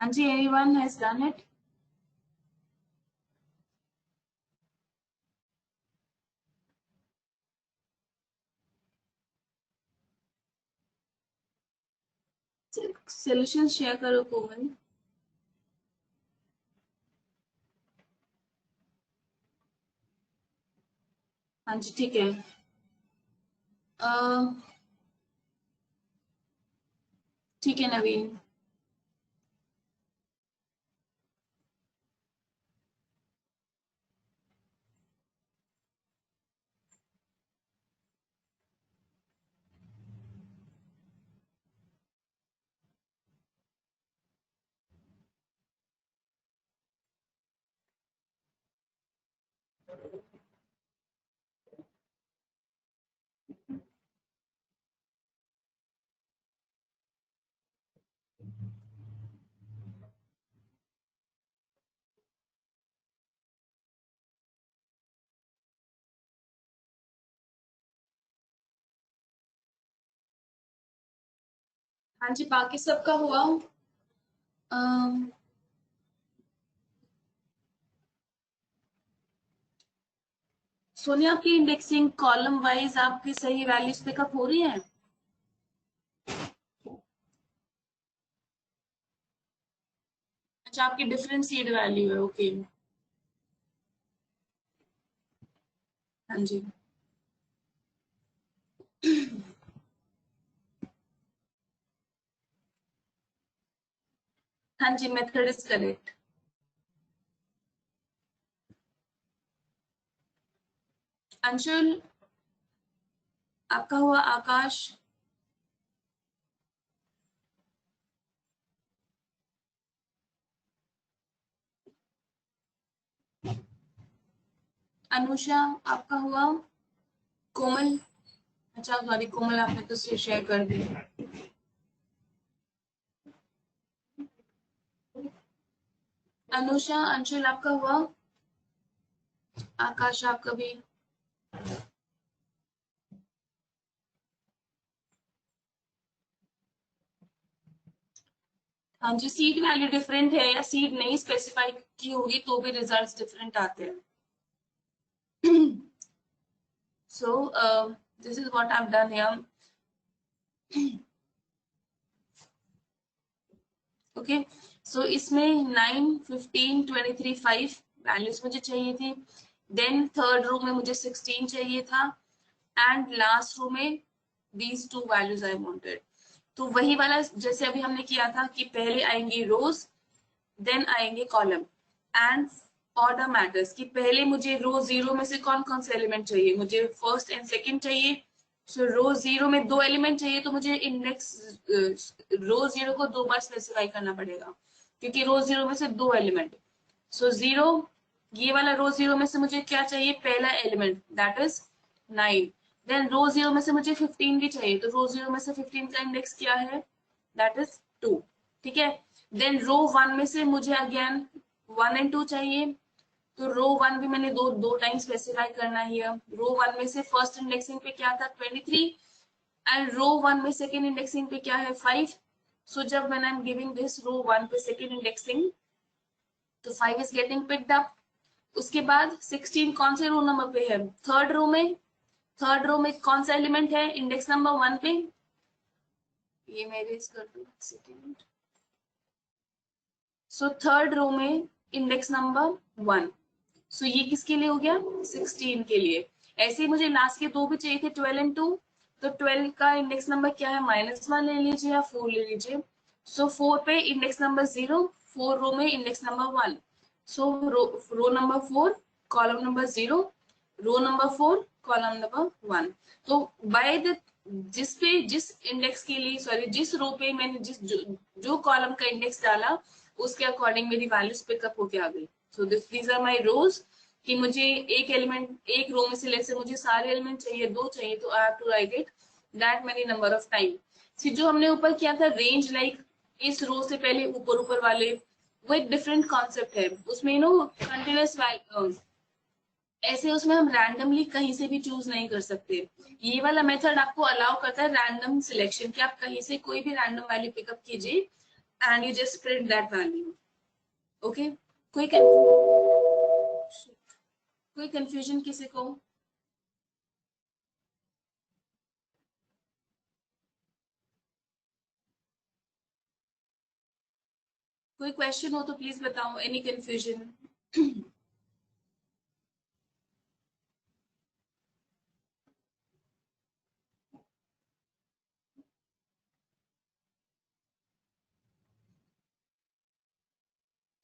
Speaker 2: हाँ जी, anyone has done it? Solution share करो कोमल। हाँ जी ठीक है। ठीक है नवीन। हाँ जी बाकी सबका हुआ। सोनिया आपकी इंडेक्सिंग कॉलम वाइज आपकी सही वैल्यूज पिकअप हो रही है? अच्छा आपकी डिफरेंट सीड वैल्यू है, ओके। हाँ जी। हाँ जी मेथड इज करेक्ट। अंशुल आपका हुआ। आकाश, अनुषा आपका हुआ। कोमल, अच्छा सॉरी कोमल आपने तो शेयर कर दिया। अनुषा, अंशुल आपका हुआ। आकाश आपका भी। हाँ जी सीड वैल्यू डिफरेंट है या सीड नहीं स्पेसिफाई की होगी तो भी रिजल्ट्स डिफरेंट आते हैं। So this is what I've done here. Okay, so इसमें 9, 15, 23, 5 वैल्यूज मुझे चाहिए थी। देन थर्ड रो में मुझे 16 चाहिए था एंड लास्ट रो में these two values I wanted. तो वही वाला जैसे अभी हमने किया था कि पहले आएंगे रोज देन आएंगे कॉलम एंड ऑर्डर मैटर्स कि पहले मुझे रो जीरो में से कौन कौन से एलिमेंट चाहिए, मुझे फर्स्ट एंड सेकंड चाहिए। सो रो जीरो में 2 एलिमेंट चाहिए तो मुझे इंडेक्स रो जीरो को 2 बार स्पेसिफाई करना पड़ेगा क्योंकि रो जीरो में से 2 एलिमेंट। सो जीरो, ये वाला रो जीरो में से मुझे क्या चाहिए, पहला element that is 9। Then row zero में से मुझे 15 भी चाहिए तो रो जीरो में से 15 का इंडेक्स क्या है, दैट इज 2। ठीक है। देन रो वन में से मुझे अगेन 1 एंड 2 चाहिए तो रो वन भी मैंने दो टाइम स्पेसिफाई करना है। रो वन में से फर्स्ट इंडेक्सिंग पे क्या था 23 एंड रो वन में सेकेंड इंडेक्सिंग पे क्या है 5। सो जब when I am giving this row one पे सेकेंड इंडेक्सिंग तो 5 इज गेटिंग पिक्ड अप। उसके बाद 16 कौन से रो नंबर पे है, थर्ड रो में। थर्ड रो में कौन सा एलिमेंट है इंडेक्स नंबर 1 पे, ये मेरे इस कर दो सेकेंड। सो थर्ड रो में इंडेक्स नंबर 1। सो ये किसके लिए हो गया 16 के लिए। ऐसे ही मुझे लास्ट के दो भी चाहिए थे 12 एंड 2 तो 12 का इंडेक्स नंबर क्या है -1 ले लीजिए या 4 ले लीजिए। सो 4 पे इंडेक्स नंबर 0, 4 रो में index number 1। So row number 4 column number 0, row number 4 column number 1। तो बाय द जिस इंडेक्स के लिए सॉरी जिस रो पे मैंने जो कॉलम का इंडेक्स डाला उसके अकॉर्डिंग मेरी वैल्यूज पिकअप होके आ गई। सो दीज आर माई रोज कि मुझे एक एलिमेंट एक रो में से लेट से मुझे सारे एलिमेंट चाहिए, 2 चाहिए तो I have to write it that many number of time. जो हमने ऊपर किया था रेंज लाइक इस रो से पहले ऊपर ऊपर वाले वो एक डिफरेंट कॉन्सेप्ट है उसमें नो कंटिन्यूस ऐसे उसमें हम रैंडमली कहीं से भी चूज नहीं कर सकते। ये वाला मेथड आपको अलाउ करता है रैंडम सिलेक्शन कि आप कहीं से कोई भी रैंडम वैल्यू पिकअप कीजिए and you just print that value. Okay, कोई confusion किसी को? कोई क्वेश्चन हो तो प्लीज बताओ. Any confusion?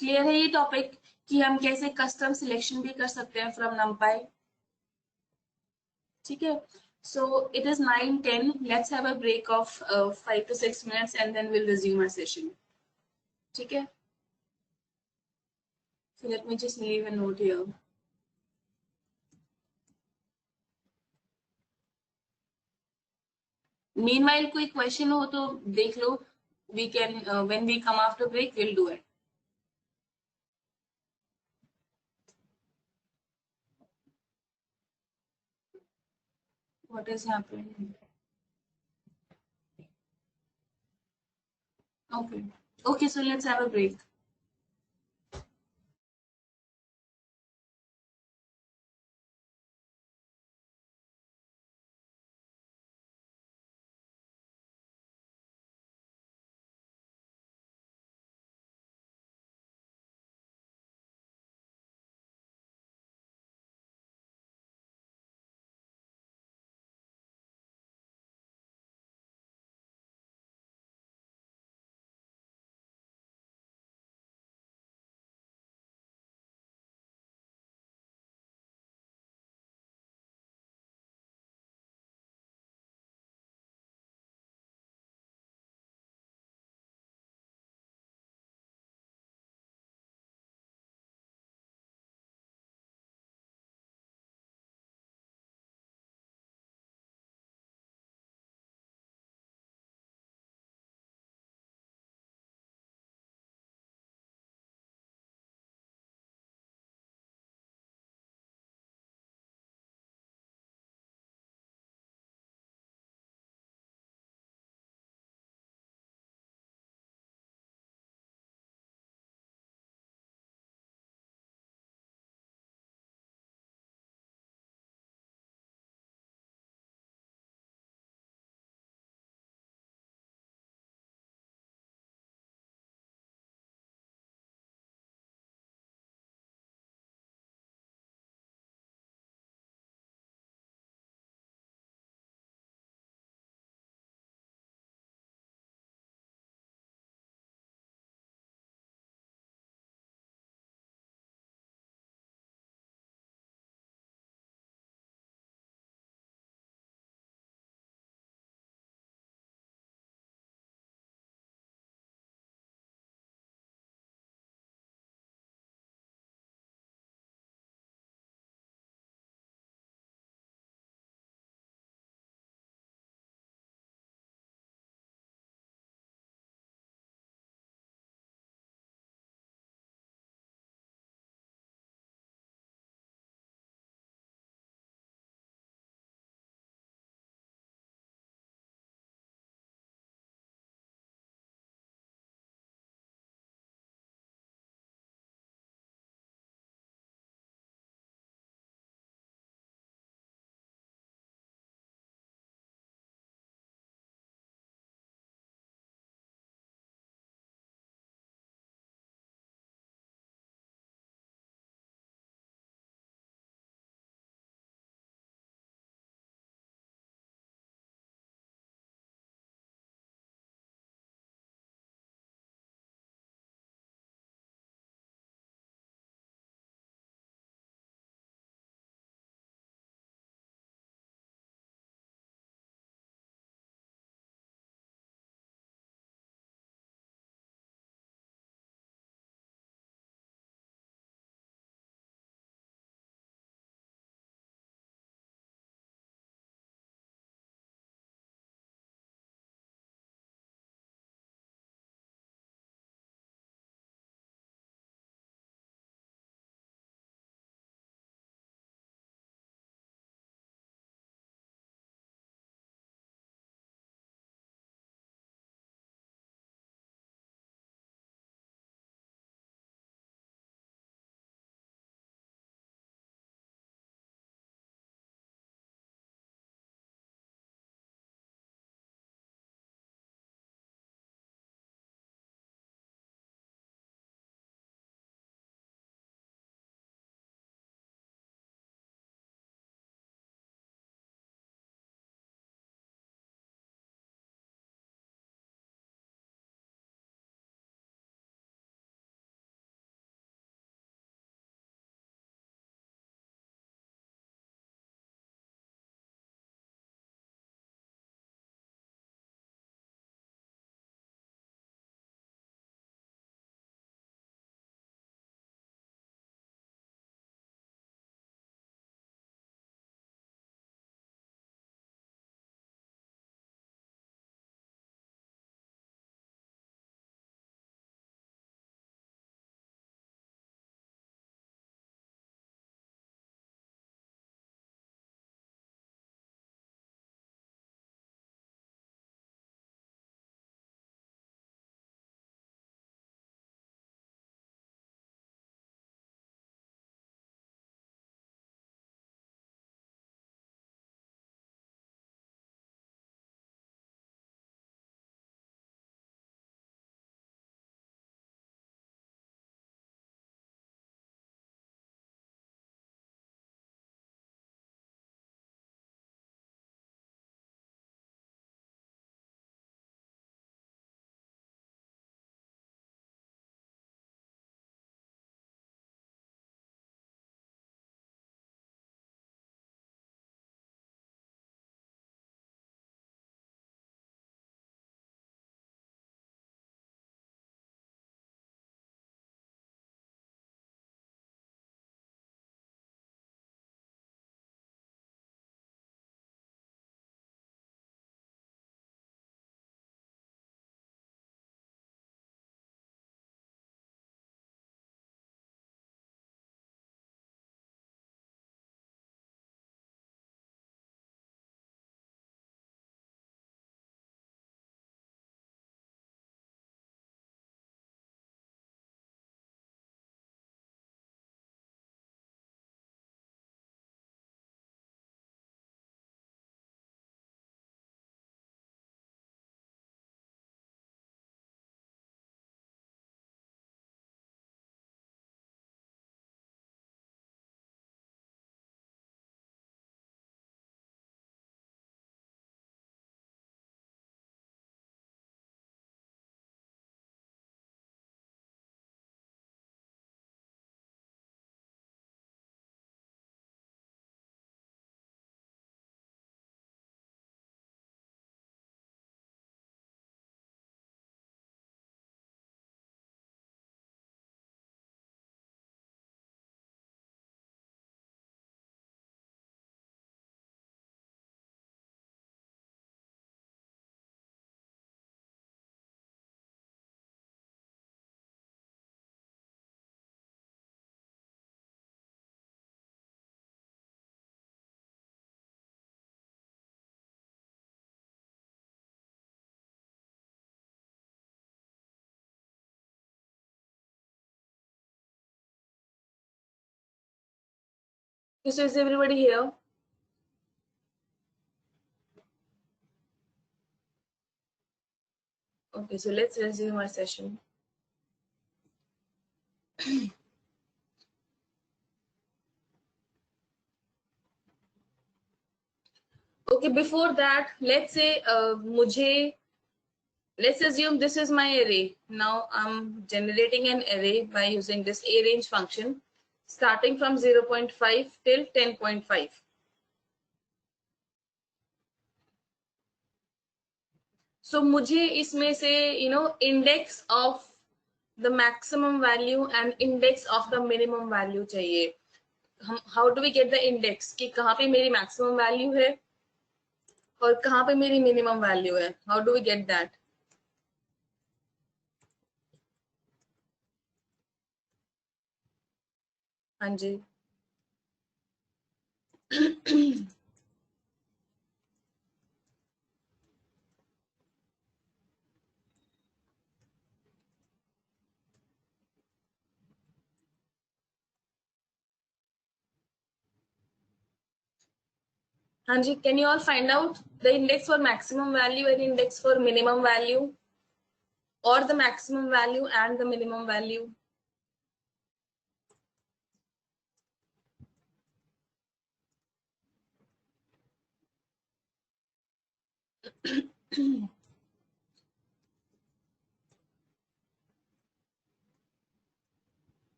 Speaker 2: क्लियर है ये टॉपिक कि हम कैसे कस्टम सिलेक्शन भी कर सकते हैं फ्रॉम numpy? ठीक है. So it is 9:10. Let's have a break of 5 to 6 minutes and then we'll resume our session. ठीक है. So let me just leave a note here. Meanwhile, कोई question हो तो देख लो. We can when we come after break, we'll do it. What is happening? Okay. Okay, so let's have a break.
Speaker 1: So is everybody here? Okay, so let's resume our session. Okay, before that, let's say let's assume this is my array. Now I'm generating an array by using this arange function, starting from 0.5 till 10.5. So मुझे इसमें से index of the maximum value and index of the minimum value चाहिए. How do we get the index कि कहाँ पे मेरी maximum value है और कहाँ पे मेरी minimum value है? How do we get that? हाँ जी. हाँ जी, can you all find out the index for maximum value and index for minimum value, or the maximum value and the minimum value?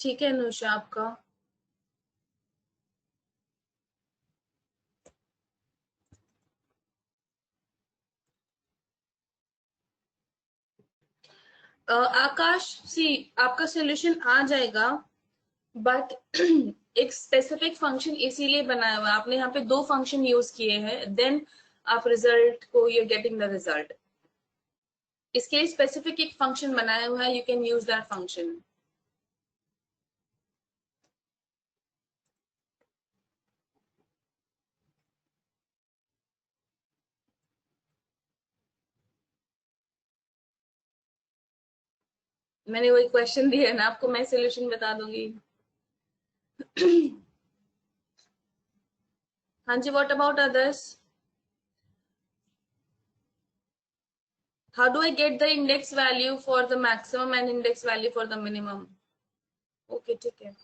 Speaker 1: ठीक है अनुषा, आपका आकाश सी आपका सॉल्यूशन आ जाएगा, but एक specific function इसीलिए बनाया हुआ है, आपने यहाँ पे 2 फंक्शन यूज किए हैं, देन आप रिजल्ट को यू गेटिंग द रिजल्ट. इसके लिए स्पेसिफिक एक फंक्शन बनाया हुआ है, you can use that function. मैंने वही क्वेश्चन दिया है ना आपको, मैं सॉल्यूशन बता दूंगी. हाँ जी, what about others? How do I get the index value for the maximum and index value for the minimum? Okay, ठीक है.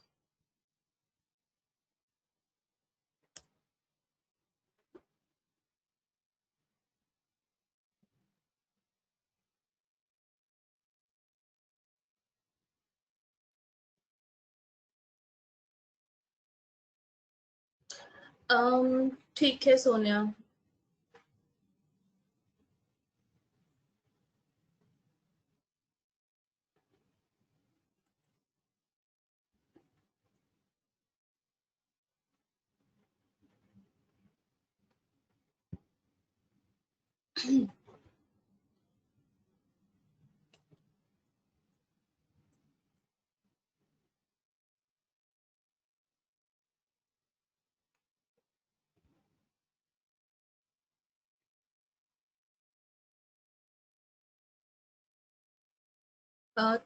Speaker 1: ठीक है सोनिया.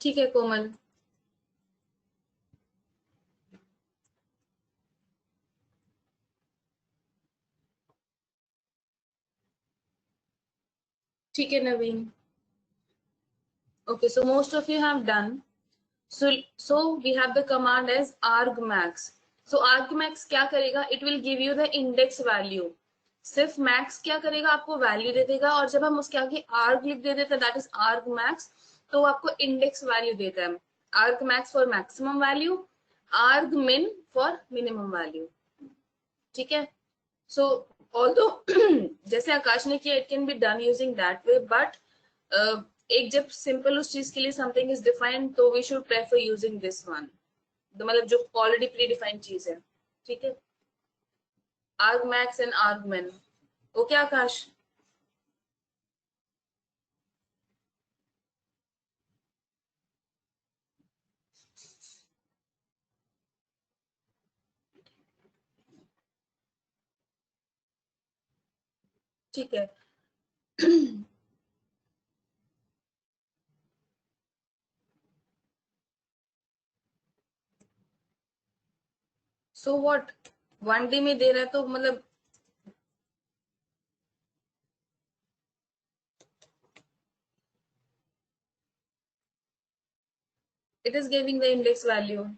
Speaker 1: ठीक है कोमल. ठीक है नवीन. Okay, so most of you have done. So we have the command as argmax. So argmax क्या करेगा? It will give you the index value. सिर्फ max क्या करेगा? आपको value दे देगा, और जब हम उसके आगे arg लिख देते हैं, that is argmax, तो आपको index value देता है. argmax for maximum value, argmin for minimum value. ठीक है. So although जैसे आकाश ने किया, it can be done using that way, but एक जब सिंपल उस चीज के लिए समथिंग इज डिफाइंड, तो we should prefer using this one, मतलब जो ऑलरेडी प्री डिफाइंड चीज है. ठीक है. argmax and argmin. ओके आकाश. ठीक है. सो व्हाट 1D में दे रहा है तो मतलब it is giving the index value.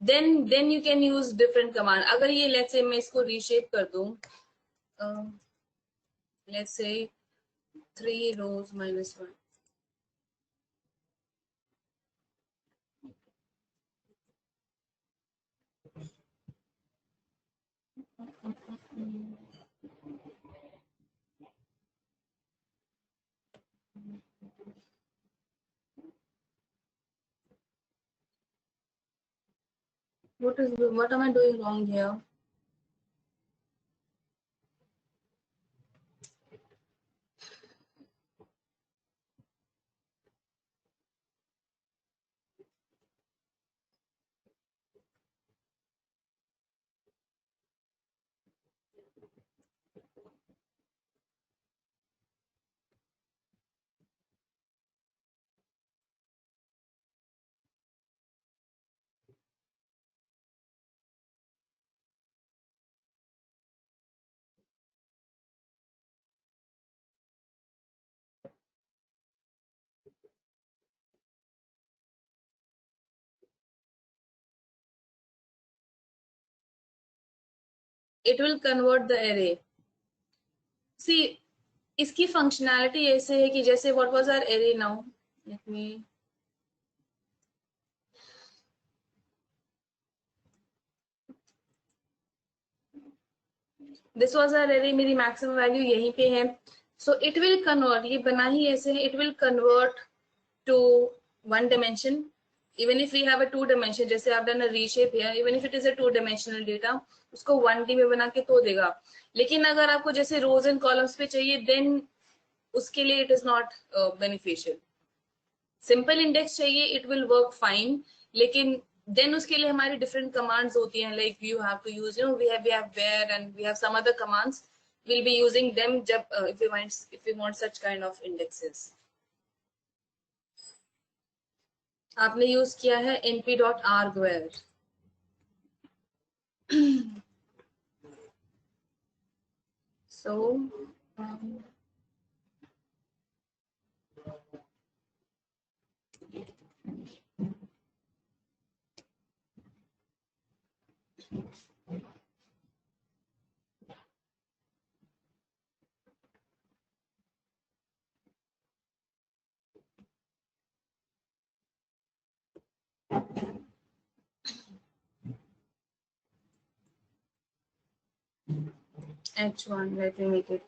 Speaker 1: Then you can use different command. अगर ये let's say मैं इसको reshape कर दूं, let's say 3 rows minus 1. What am I doing wrong here? It will convert the array. See, इसकी functionality ऐसे है कि जैसे what was our array now? Let me. This was our array, मेरी maximum value यहीं पे है. So it will convert. ये बना ही ऐसे है. It will convert to one dimension. Even if we have a 2 dimension, जैसे I've done a reshape here, even if it is a 2-dimensional data, उसको 1D में बना के तो देगा. लेकिन अगर आपको जैसे rows and columns पे चाहिए, then उसके लिए it is not beneficial. Simple index चाहिए, इट विल वर्क फाइन, लेकिन देन उसके लिए हमारी डिफरेंट कमांड्स होती हैं, like you have to use we have where and we have some other commands, we'll be using them जब if we want such kind of indexes. आपने use किया है np.argvar. so um, h1, let me make it.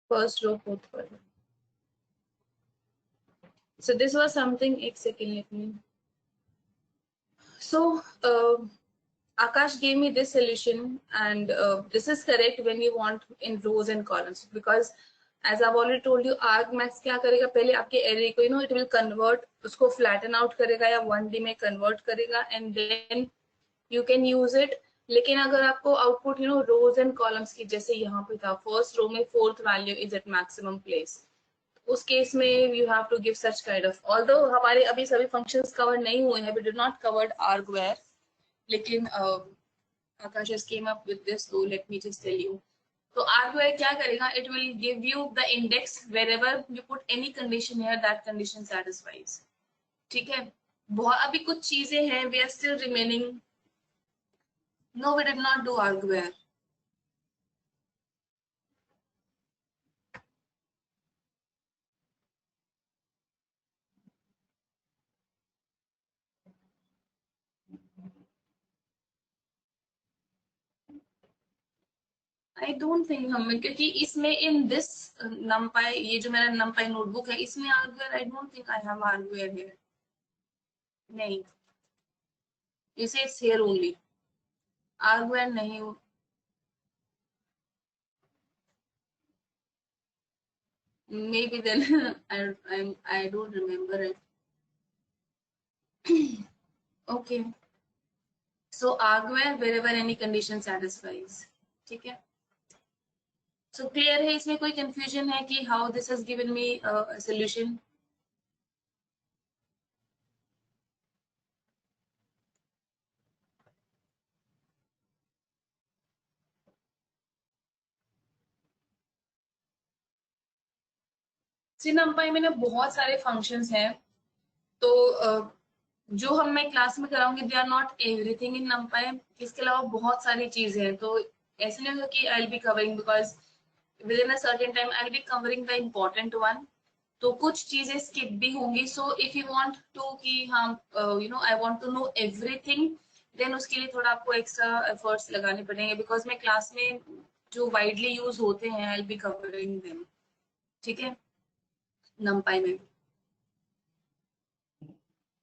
Speaker 1: First row, fourth column. So this was something, एक second, let me. So Akash gave me this solution, and this is correct when you want in rows and columns, because as I've already told you, argmax क्या करेगा, पहले आपके array को it will convert, उसको flatten out करेगा या 1D में convert करेगा, and then you can use it. लेकिन अगर आपको output rows and columns की, जैसे यहाँ पे था first row में 4th value is at maximum place, उस केस में you have to give such kind of, although हमारे अभी सभी functions cover नहीं हुए हैं, we did not covered argvar, लेकिन Akash just came up with this, so let me just tell you. तो argvar क्या करेगा, it will give you the index wherever you put any condition here, that condition satisfies. ठीक है, बहुत अभी कुछ चीजें हैं, we are still remaining. No, we did not do argvar.
Speaker 2: I don't think हमें, क्योंकि इसमें इन दिस numpy, ये जो मेरा numpy नोटबुक है इसमें argwhere, I don't think I have argwhere here, नहीं, you say it's here only, argwhere नहीं, maybe then I don't remember it. Okay, so arguer wherever any condition satisfies, ठीक है. So clear है, इसमें कोई confusion है कि how this has given me a solution? NumPy में ना बहुत सारे functions हैं, तो जो हम मैं क्लास में कराऊंगी they are not everything in NumPy, इसके अलावा बहुत सारी चीजें हैं, तो ऐसे नहीं होगा कि I will be covering, because within a certain time I will be covering the important one, तो कुछ चीजें स्किप भी होंगी. So if you want to कि हाँ you know I want to know everything, then उसके लिए थोड़ा आपको एक्स्ट्रा एफर्ट्स लगाने पड़ेंगे, बिकॉज मैं क्लास में जो वाइडली यूज होते हैं आई विल बी कवरिंग देम, ठीक है, NumPy में.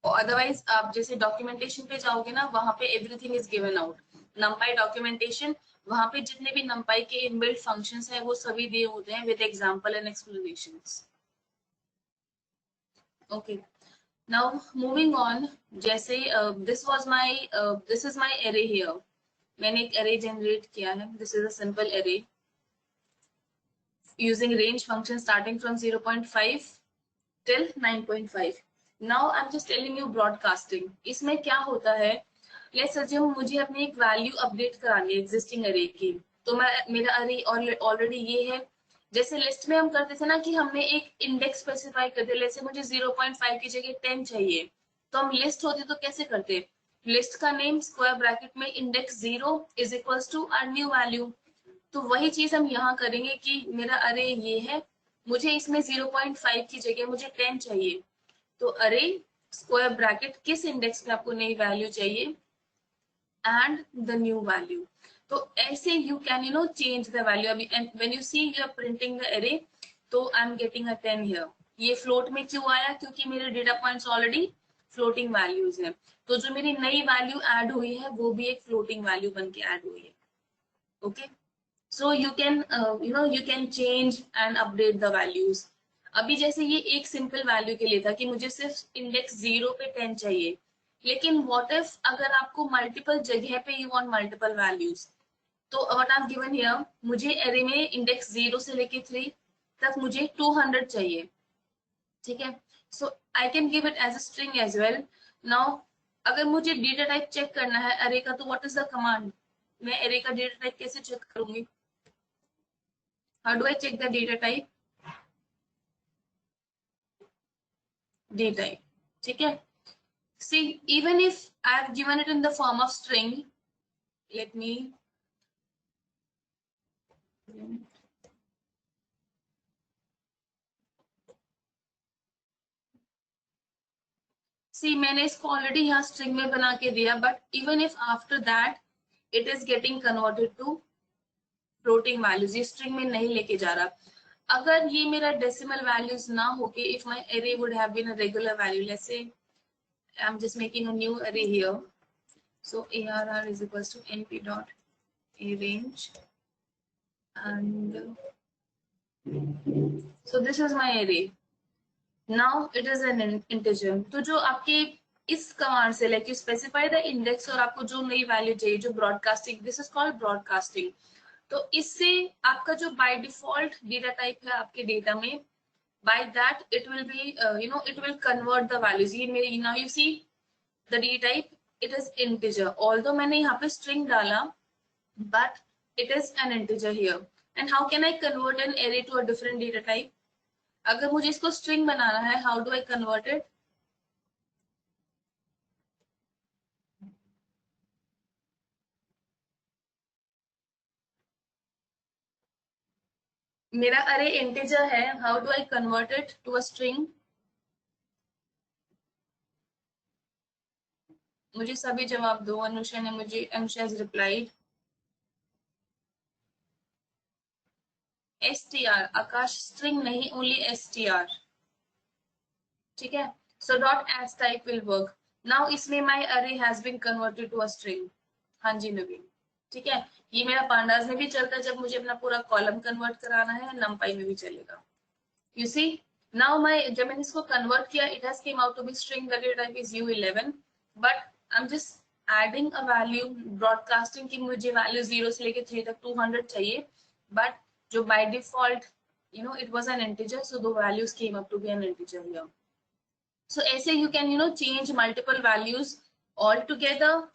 Speaker 2: अदरवाइज आप जैसे डॉक्यूमेंटेशन पे जाओगे ना, वहां पे everything is given out. NumPy documentation, वहां पे जितने भी NumPy के इनबिल्ट फंक्शंस हैं वो सभी दिए होते हैं with example and explanations. Okay, now moving on. जैसे this is my array here, मैंने एक एरे जनरेट किया है. This is a simple array using range function starting from 0.5 till 9.5. Now I'm just telling you broadcasting. इसमें क्या होता है, let's assume मुझे अपनी एक वैल्यू अपडेट करानी है एग्जिस्टिंग अरे की, तो मैं मेरा अरे ऑलरेडी ये है. जैसे लिस्ट में हम करते थे ना कि हमने एक इंडेक्स स्पेसिफाई कर दिया, जैसे मुझे 0.5 की जगह 10 चाहिए, तो हम लिस्ट होती तो कैसे करते, लिस्ट का नेम स्क्वायर ब्रैकेट में index 0 is equals to our new value. तो वही चीज हम यहाँ करेंगे कि मेरा अरे ये है, मुझे इसमें 0.5 की जगह मुझे 10 चाहिए, तो अरे स्क्वायर ब्रैकेट किस इंडेक्स पे आपको नई वैल्यू चाहिए एंड द न्यू वैल्यू. तो ऐसे you can change the value. अभी when you see you are printing the array, तो I am getting a 10 here. ये फ्लोट में क्यों आया, क्योंकि मेरे data points already floating values हैं, तो जो मेरी नई वैल्यू ऐड हुई है वो भी एक फ्लोटिंग वैल्यू बन के ऐड हुई है. Okay, so you can you can change and update the values. अभी जैसे ये एक सिंपल वैल्यू के लिए था कि मुझे सिर्फ इंडेक्स 0 पे 10 चाहिए, लेकिन व्हाट इफ अगर आपको मल्टीपल जगह पे यू वांट मल्टीपल वैल्यूज, तो what I am given here, मुझे एरे में इंडेक्स 0 से लेके 3 तक मुझे 200 चाहिए, ठीक है. So I can give it as a string as well. Now अगर मुझे डेटा टाइप चेक करना है अरे का, तो व्हाट इज द कमांड, मैं अरे का डेटा टाइप कैसे चेक करूंगी, how do I check the data type, data type, ठीक है. See, even if I have given it in the form of string, let me see, मैंने इसको already यहाँ स्ट्रिंग में बना के दिया, but even if after that it is getting converted to floating values, ये स्ट्रिंग में नहीं लेके जा रहा. अगर ये मेरा डेसिमल वैल्यूज ना होके, if my array would have been a regular value, let's say I'm just making a new array here, so arr is equals to np dot arrange, and so this is my array. Now it is an integer. तो जो आपके इस command से like you specify the index और आपको जो नई value चाहिए, जो broadcasting, this is called broadcasting. तो इससे आपका जो बाय डिफॉल्ट डेटा टाइप है आपके डेटा में, by that it will B it will convert the values. ये मेरी now you see the data type, it is integer, although मैंने यहाँ पे स्ट्रिंग डाला, but it is an integer here. And how can I convert an array to a different data type? अगर मुझे इसको string बनाना है, how do I convert it? मेरा array integer है, how do I convert it to a string? मुझे सभी जवाब दो. अनुषा ने मुझे, Anusha has replied.
Speaker 1: str, Akash string नहीं, only str, ठीक है. So dot as type will work. Now इसमें my array has been converted to a string. हाँ जी नवीन, ठीक है. ये मेरा pandas में भी चलता है जब मुझे अपना पूरा कॉलम कन्वर्ट कराना है, numpy में भी चलेगा. You see, now my जब मैंने इसको कन्वर्ट किया, it has came out to be string, the data type is u11, but I'm just adding a value, broadcasting की मुझे value 0 से लेके 3 तक 200 चाहिए, but जो by default, you know, it was an integer, so the values came up to be an integer here. So ऐसे you can, you know, change multiple values all together.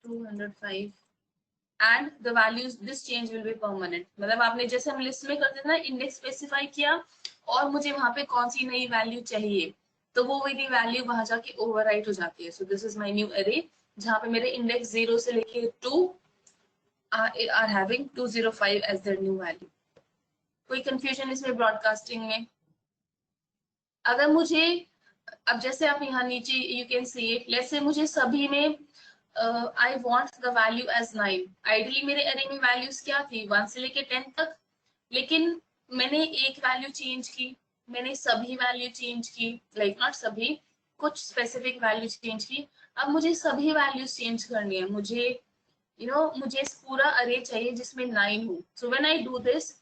Speaker 1: 205 and the values, this change will be permanent. मतलब आपने जैसे हम list में करते थे ना, index specify किया और मुझे वहां पे कौन सी नई वैल्यू चाहिए, तो वो वाली वैल्यू वहां जाके ओवरराइट हो जाती है. So this is my new array जहां पे मेरे इंडेक्स 0 से लेके 2 are having 205 as their new value. कोई कंफ्यूजन इसमें ब्रॉडकास्टिंग में? अगर मुझे अब जैसे आप यहाँ नीचे you can see it, let's say मुझे सभी में I want the value as 9. Ideally मेरे अरे में वैल्यूज क्या थी 1 से लेके 10 तक, लेकिन मैंने एक वैल्यू चेंज की, मैंने सभी वैल्यू चेंज की, लाइक नॉट सभी, कुछ स्पेसिफिक वैल्यू चेंज की. अब मुझे सभी वैल्यूज चेंज करनी है, मुझे यू नो मुझे इस पूरा अरे चाहिए जिसमें 9 हो. सो when I do this,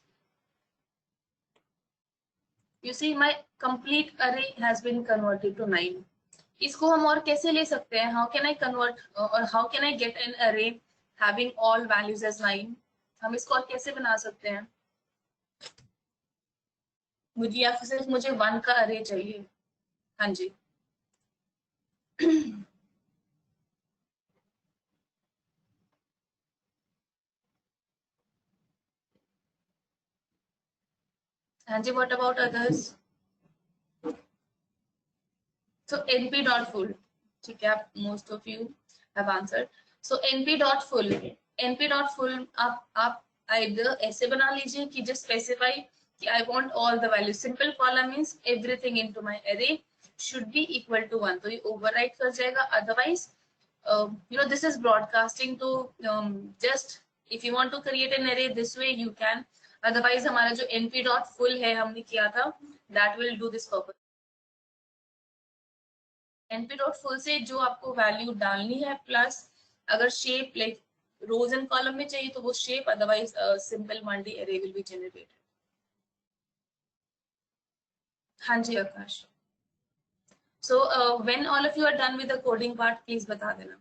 Speaker 1: you see my complete array has been converted to 9. इसको हम और कैसे ले सकते हैं? How can I convert or how can I get an array having all values as 9? हम इसको और कैसे बना सकते हैं? मुझे या फिर सिर्फ मुझे 1 का array चाहिए. हाँ जी. हाँ जी, what about others? So np dot full, ठीक है, आप most of you have answered. So np dot full आप either ऐसे बना लीजिए कि just specify कि I want all the values. Simple column means everything into my array should be equal to 1. तो ये overwrite कर जाएगा. Otherwise, you know, this is broadcasting. तो just if you want to create an array this way you can. Otherwise हमारा जो np dot full है हमने किया था, that will do this purpose. np dot full से जो आपको वैल्यू डालनी है, प्लस अगर shape like rows and column में चाहिए तो वो shape, otherwise simple multi array will be generated. हाँ जी Akash. So when all of you are done with the coding part please बता देना.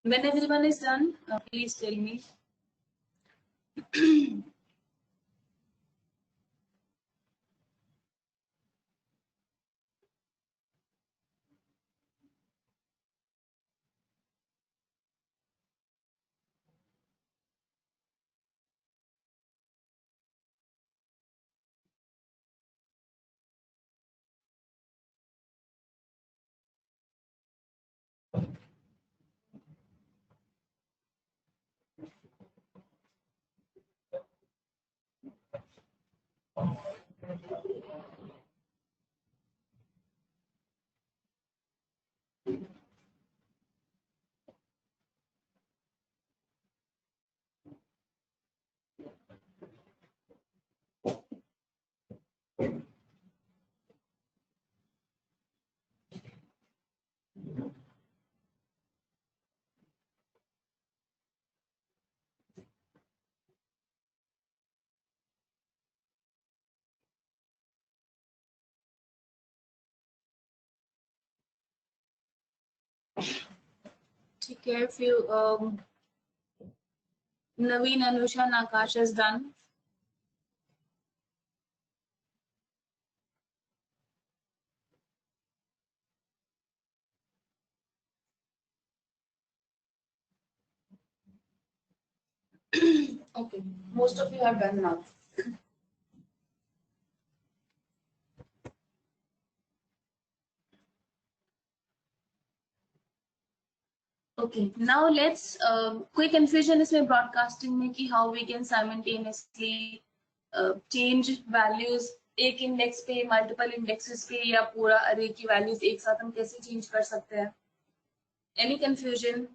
Speaker 1: When everyone is done, please tell me.
Speaker 2: ठीक है, फिर Naveen, Anusha, and Akash is done. Okay, most of you have done now. Okay, now let's quick confusion इसमें broadcasting में कि how we can simultaneously change values एक index पे multiple indexes पे या पूरा array की values एक साथ हम कैसे change कर सकते हैं? Any confusion?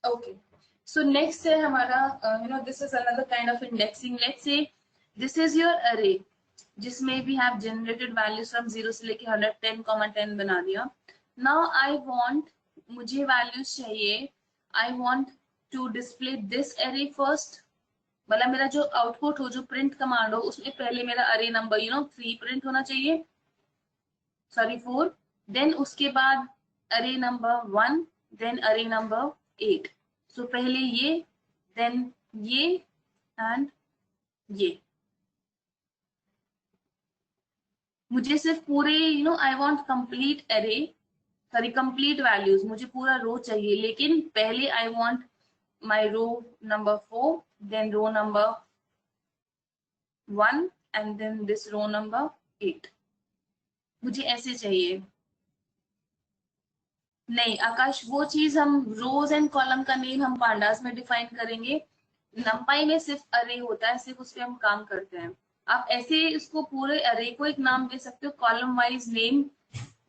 Speaker 2: Okay. So next है हमारा this is another kind of indexing. Let's say this is your array जिसमें we have generated values from 0 से लेके 110, 10 बना दिया. Now I want मुझे values चाहिए. I want to display this array first. मतलब मेरा जो output हो जो print command हो उसमें पहले मेरा array number 3 print होना चाहिए. Sorry 4. Then उसके बाद array number 1. Then array number 8. So पहले ये, then ये and ये. मुझे सिर्फ पूरे I want complete array, sorry complete values. मुझे पूरा रो चाहिए, लेकिन पहले I want my row number 4, then row number 1 and then this row number 8. मुझे ऐसे चाहिए. नहीं आकाश, वो चीज हम रोज एंड कॉलम का नेम हम पांडास में डिफाइन करेंगे. नंपाई में सिर्फ अरे होता है, सिर्फ उस पर हम काम करते हैं. आप ऐसे इसको पूरे अरे को एक नाम दे सकते हो, column wise name,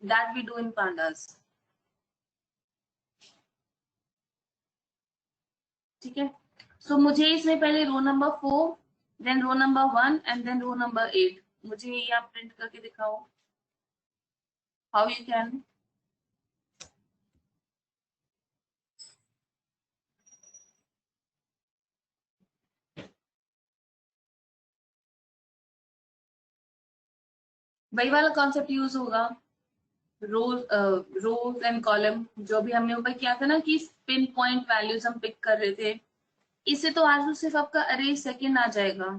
Speaker 2: that we do in pandas. ठीक है. सो मुझे इसमें पहले row number 4, then row number 1 and then row number 8. मुझे ये आप प्रिंट करके दिखाओ हाउ यू कैन. वही वाला कॉन्सेप्ट यूज होगा. रोज एंड कॉलम जो भी हमने ऊपर किया था ना कि पिन पॉइंट वैल्यूज हम पिक कर रहे थे, इससे तो आज सिर्फ आपका अरे सेकंड आ जाएगा.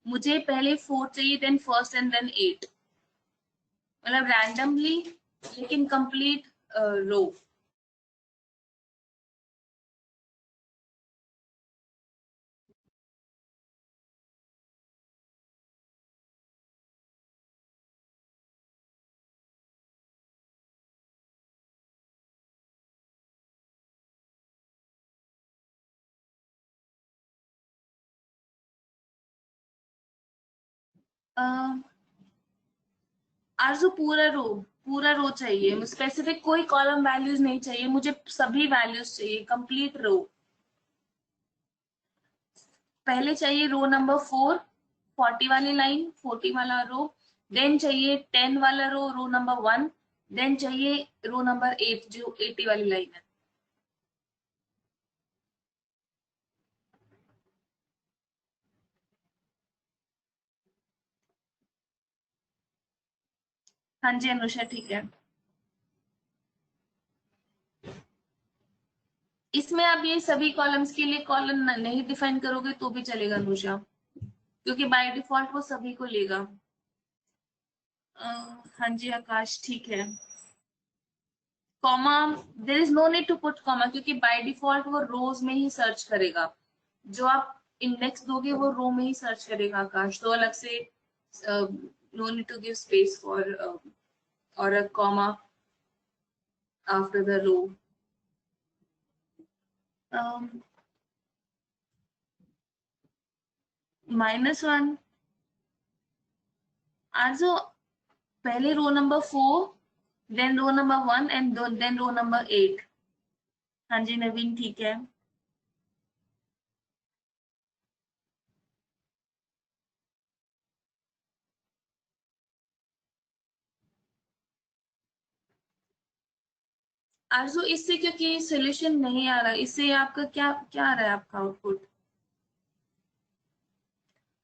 Speaker 2: मुझे पहले 4 चाहिए, देन फर्स्ट एंड देन 8, मतलब रैंडमली लेकिन कंप्लीट रो. आरजू पूरा रो चाहिए, स्पेसिफिक कोई कॉलम वैल्यूज नहीं चाहिए, मुझे सभी वैल्यूज चाहिए, कंप्लीट रो. पहले चाहिए रो नंबर 4, 40 वाली लाइन, 40 वाला रो. देन चाहिए 10 वाला रो नंबर 1. देन चाहिए रो नंबर 8 जो 80 वाली लाइन है. हाँ जी अनुषा, ठीक है. इसमें आप ये सभी कॉलम्स के लिए कॉलम नहीं डिफाइन करोगे तो भी चलेगा अनुषा, क्योंकि बाय डिफॉल्ट वो सभी को लेगा. हाँ जी आकाश, ठीक है. Comma, there is no need to put comma, क्योंकि बाय डिफॉल्ट वो रोज में ही सर्च करेगा. जो आप इंडेक्स दोगे वो रो में ही सर्च करेगा आकाश, तो अलग से no need to give space for और a comma after the row. -1 also पहले row number 4, then row number 1 and then row number 8. हाँ जी नवीन, ठीक है. आरजू इससे क्योंकि सोल्यूशन नहीं आ रहा, इससे आपका क्या क्या आ रहा है आपका आउटपुट?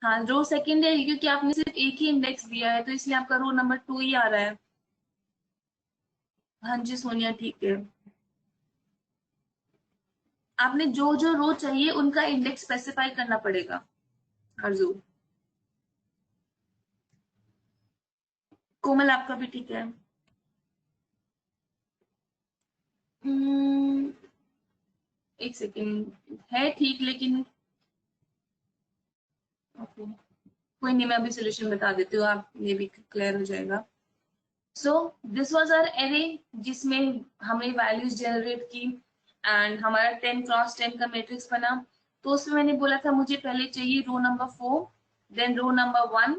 Speaker 2: हाँ, रो सेकंड है क्योंकि आपने सिर्फ एक ही इंडेक्स दिया है, तो इसलिए आपका रो नंबर 2 ही आ रहा है। हाँ जी सोनिया, ठीक है। आपने जो जो रो चाहिए उनका इंडेक्स स्पेसिफाई करना पड़ेगा आरजू। कोमल आपका भी ठीक है। एक सेकेंड, है ठीक लेकिन ओके, कोई नहीं, मैं अभी सोल्यूशन बता देती हूँ, आप ये भी क्लियर हो जाएगा। So this was our array जिसमें हमने वैल्यूज जनरेट की एंड हमारा 10 क्रॉस 10 का मैट्रिक्स बना। तो उसमें मैंने बोला था मुझे पहले चाहिए row number 4, then row number 1,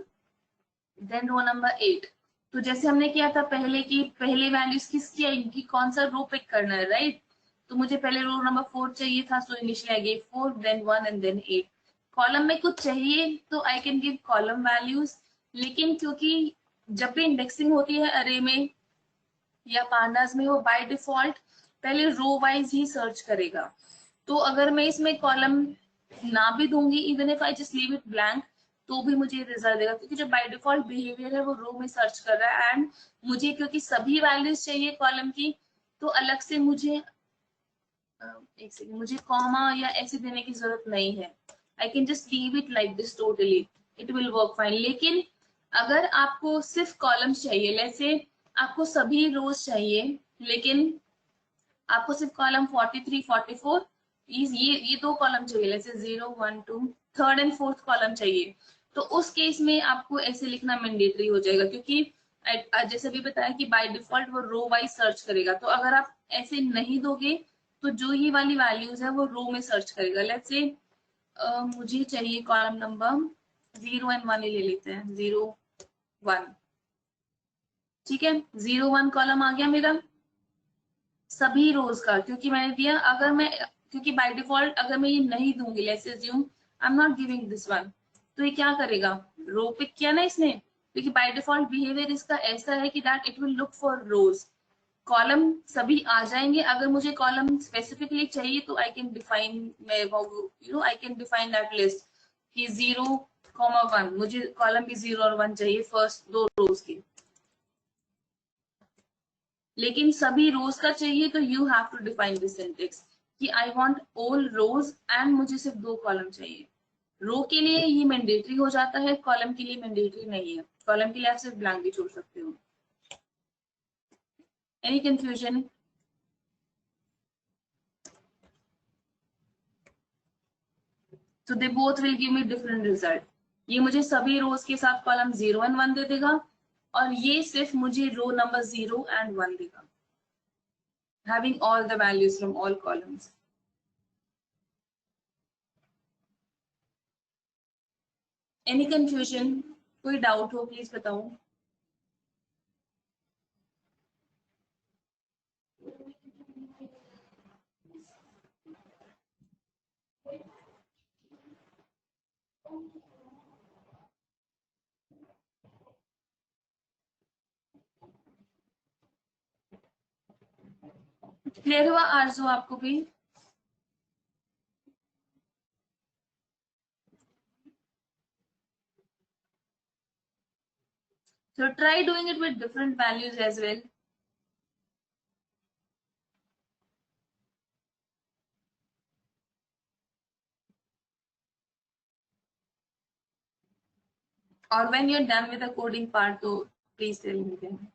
Speaker 2: then row number 8। तो जैसे हमने किया था पहले की पहले वैल्यूज किसकी आएंगी, कौन सा रो पिक करना है, राइट? तो मुझे पहले रो नंबर 4 चाहिए था, so initially I give 4, then 1 and then 8। Column में कुछ चाहिए तो I can give column values, लेकिन क्योंकि जब भी इंडेक्सिंग होती है अरे में या पांडास में, वो बाय डिफॉल्ट पहले रो वाइज ही सर्च करेगा। तो अगर मैं इसमें कॉलम ना भी दूंगी, even if I just leave it blank, तो भी मुझे रिजल्ट देगा, क्योंकि जो बाय डिफॉल्ट बिहेवियर है वो रो में सर्च कर रहा है। एंड मुझे क्योंकि सभी वैल्यूज चाहिए कॉलम की, तो अलग से मुझे एक सेकंड, मुझे कॉमा या ऐसे देने की जरूरत नहीं है। I can just leave it like this totally, it will work fine. लेकिन अगर आपको सिर्फ कॉलम्स चाहिए, लेट्स से आपको सभी रोज चाहिए लेकिन आपको सिर्फ कॉलम 43 44 ये दो कॉलम चाहिए, let's say 0 1 2 third and fourth column चाहिए, तो उस केस में आपको ऐसे लिखना मैंडेटरी हो जाएगा, क्योंकि जैसे भी बताया कि बाय डिफॉल्ट वो रो वाइज सर्च करेगा। तो अगर आप ऐसे नहीं दोगे तो जो ये वाली वैल्यूज है वो रो में सर्च करेगा। लेट्स से मुझे चाहिए कॉलम नंबर 0 एंड 1 ही ले लेते हैं, 0 1, ठीक है। 0 1 कॉलम आ गया मेरा सभी रोज का, क्योंकि मैंने दिया। अगर मैं क्योंकि बाय डिफॉल्ट अगर मैं ये नहीं दूंगी, let's assume I am not giving this one, तो ये क्या करेगा, रो पिक किया ना इसने, क्योंकि बाय डिफॉल्ट बिहेवियर इसका ऐसा है कि that it will look for rows. Column सभी आ जाएंगे, अगर मुझे कॉलम स्पेसिफिकली चाहिए तो I can define, I can define that list कि 0, 1, मुझे कॉलम भी 0 और 1 चाहिए फर्स्ट दो रोज की। लेकिन सभी रोज का चाहिए तो you have to define this syntax कि I want all rows and मुझे सिर्फ दो कॉलम चाहिए। रो के लिए ये मैंडेटरी हो जाता है, कॉलम के लिए मैंडेटरी नहीं है। कॉलम के लिए आप सिर्फ ब्लैंक भी छोड़ सकते हो। Any confusion? तो they both will give me different result. ये मुझे सभी रोज के साथ कॉलम 0 एंड 1 दे देगा, और ये सिर्फ मुझे रो नंबर 0 एंड 1 देगा, having all the values from all columns. Any confusion? कोई डाउट हो प्लीज बताओ। क्लियर हुआ आरजू आपको भी? So try doing it with different values as well. Or when you're done with the coding part, so please tell me then.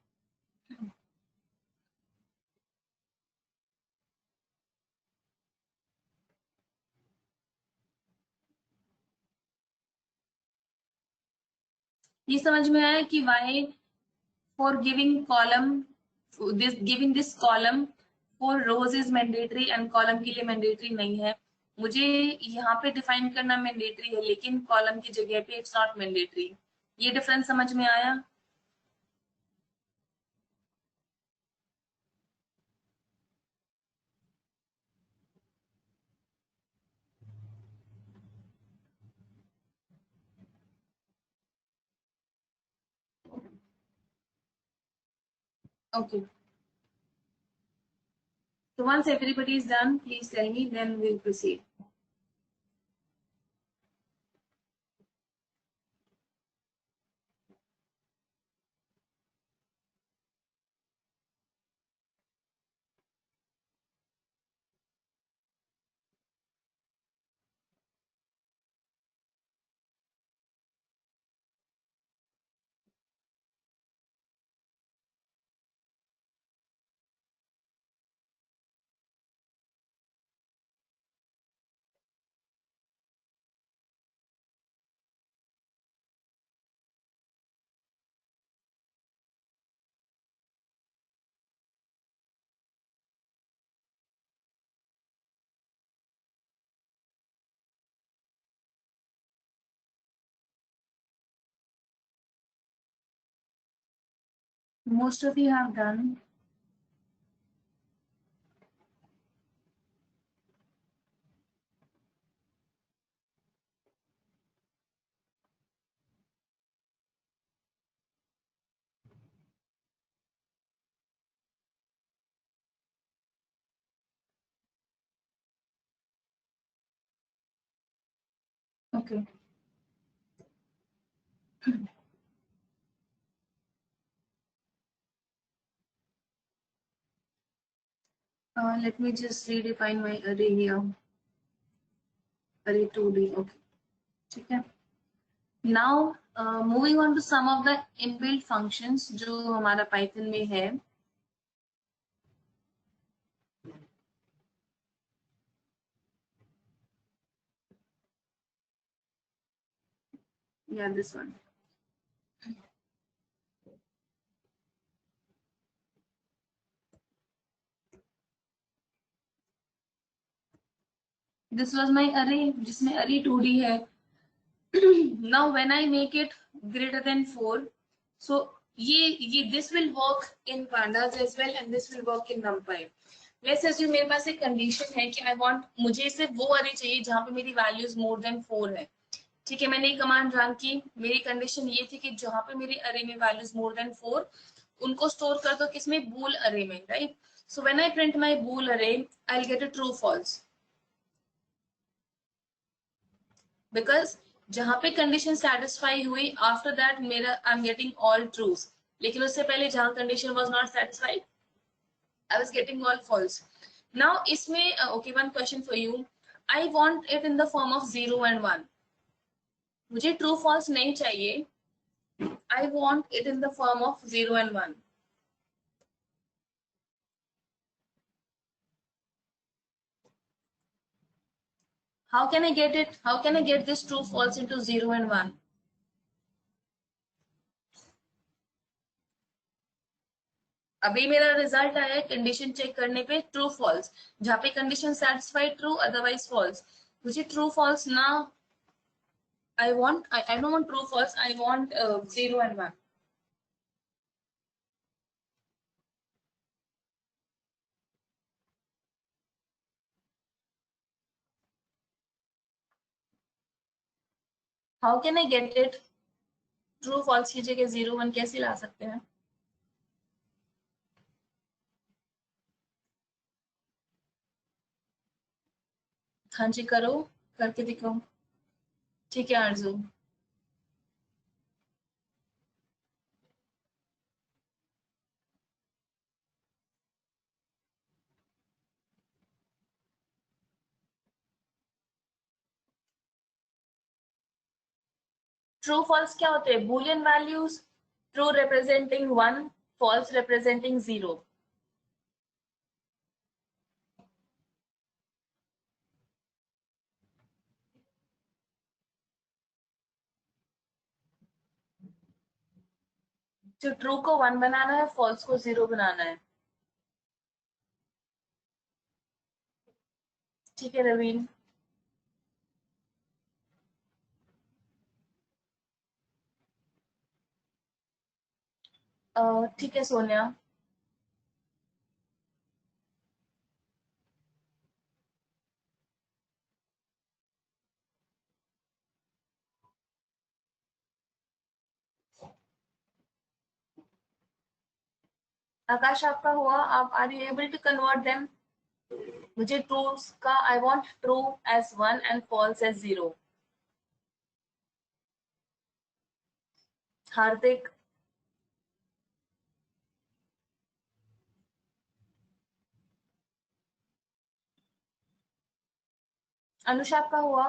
Speaker 2: ये समझ में आया कि why for giving column, giving this column for rows is mandatory and column के लिए mandatory नहीं है। मुझे यहाँ पे डिफाइन करना मैंडेटरी है, लेकिन कॉलम की जगह पे इट्स नॉट मैंडेटरी। ये डिफरेंस समझ में आया? Okay So once everybody is done, please tell me, then we'll proceed. Most of you have done. Okay. Let me just redefine my array here. Array 2D. Okay. Okay. Now, moving on to some of the inbuilt functions जो हमारा Python में है. Yeah, this one. This was my array, जिसमें array 2D है. Now, when I make it greater than 4, so this will work in pandas as well, and this will work in NumPy. Let's assume मेरे पास एक condition है कि I want मुझे सिर्फ वो array चाहिए जहाँ पे मेरी values more than 4 है. ठीक है, मैंने ये कमांड रन की. मेरी कंडीशन ये थी कि जहां पे मेरी अरे में वैल्यूज मोर देन 4 उनको स्टोर कर दो किसमें, बूल अरे में, right. So when I print my bool array I will get a true false, because जहां पे कंडीशन सेटिस्फाई हुई आफ्टर दैट मेरा I am getting all trues, लेकिन उससे पहले जहां condition was not satisfied I was getting all false. Now इसमें okay, one question for you. I want it in the form of 0 and 1. मुझे true false नहीं चाहिए. I want it in the form of 0 and 1. How can I get it? How can I get this true false into 0 and 1? अभी मेरा result आया है condition check करने पे true false, जहां पे condition satisfied true otherwise false. मुझे true false ना, I don't want true false, I want 0 and 1. How can I get it? True false की जगह 0 1 कैसे ला सकते हैं? हाँ जी, करो, करके दिखाओ. ठीक है आरजू. ट्रू फॉल्स क्या होते हैं? Boolean values, true representing 1, false representing 0. जो ट्रू को 1 बनाना है, फॉल्स को 0 बनाना है. ठीक है रवीन. ठीक है सोनिया. आकाश आपका हुआ. आप are you able to convert them? मुझे ट्रू का I want true as 1 and false as 0. Hardik, Anusha आपका हुआ?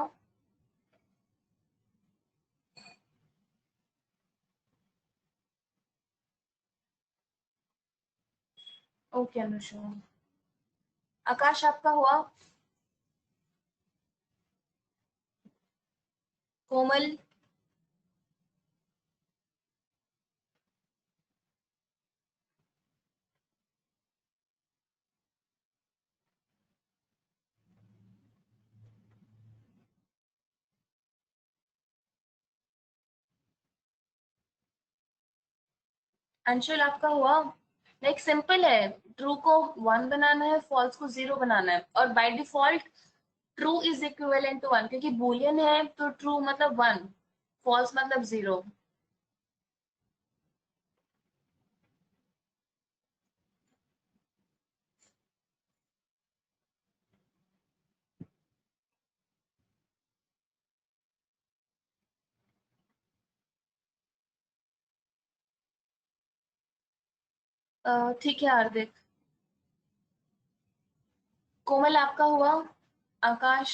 Speaker 2: ओके अनुषा. आकाश आपका हुआ? कोमल? अंशुल आपका हुआ? लाइक सिंपल है, ट्रू को 1 बनाना है, फॉल्स को 0 बनाना है, और by default true is equivalent to 1 क्योंकि बूलियन है, तो ट्रू मतलब 1, फॉल्स मतलब 0. ठीक है हार्दिक. कोमल आपका हुआ? आकाश?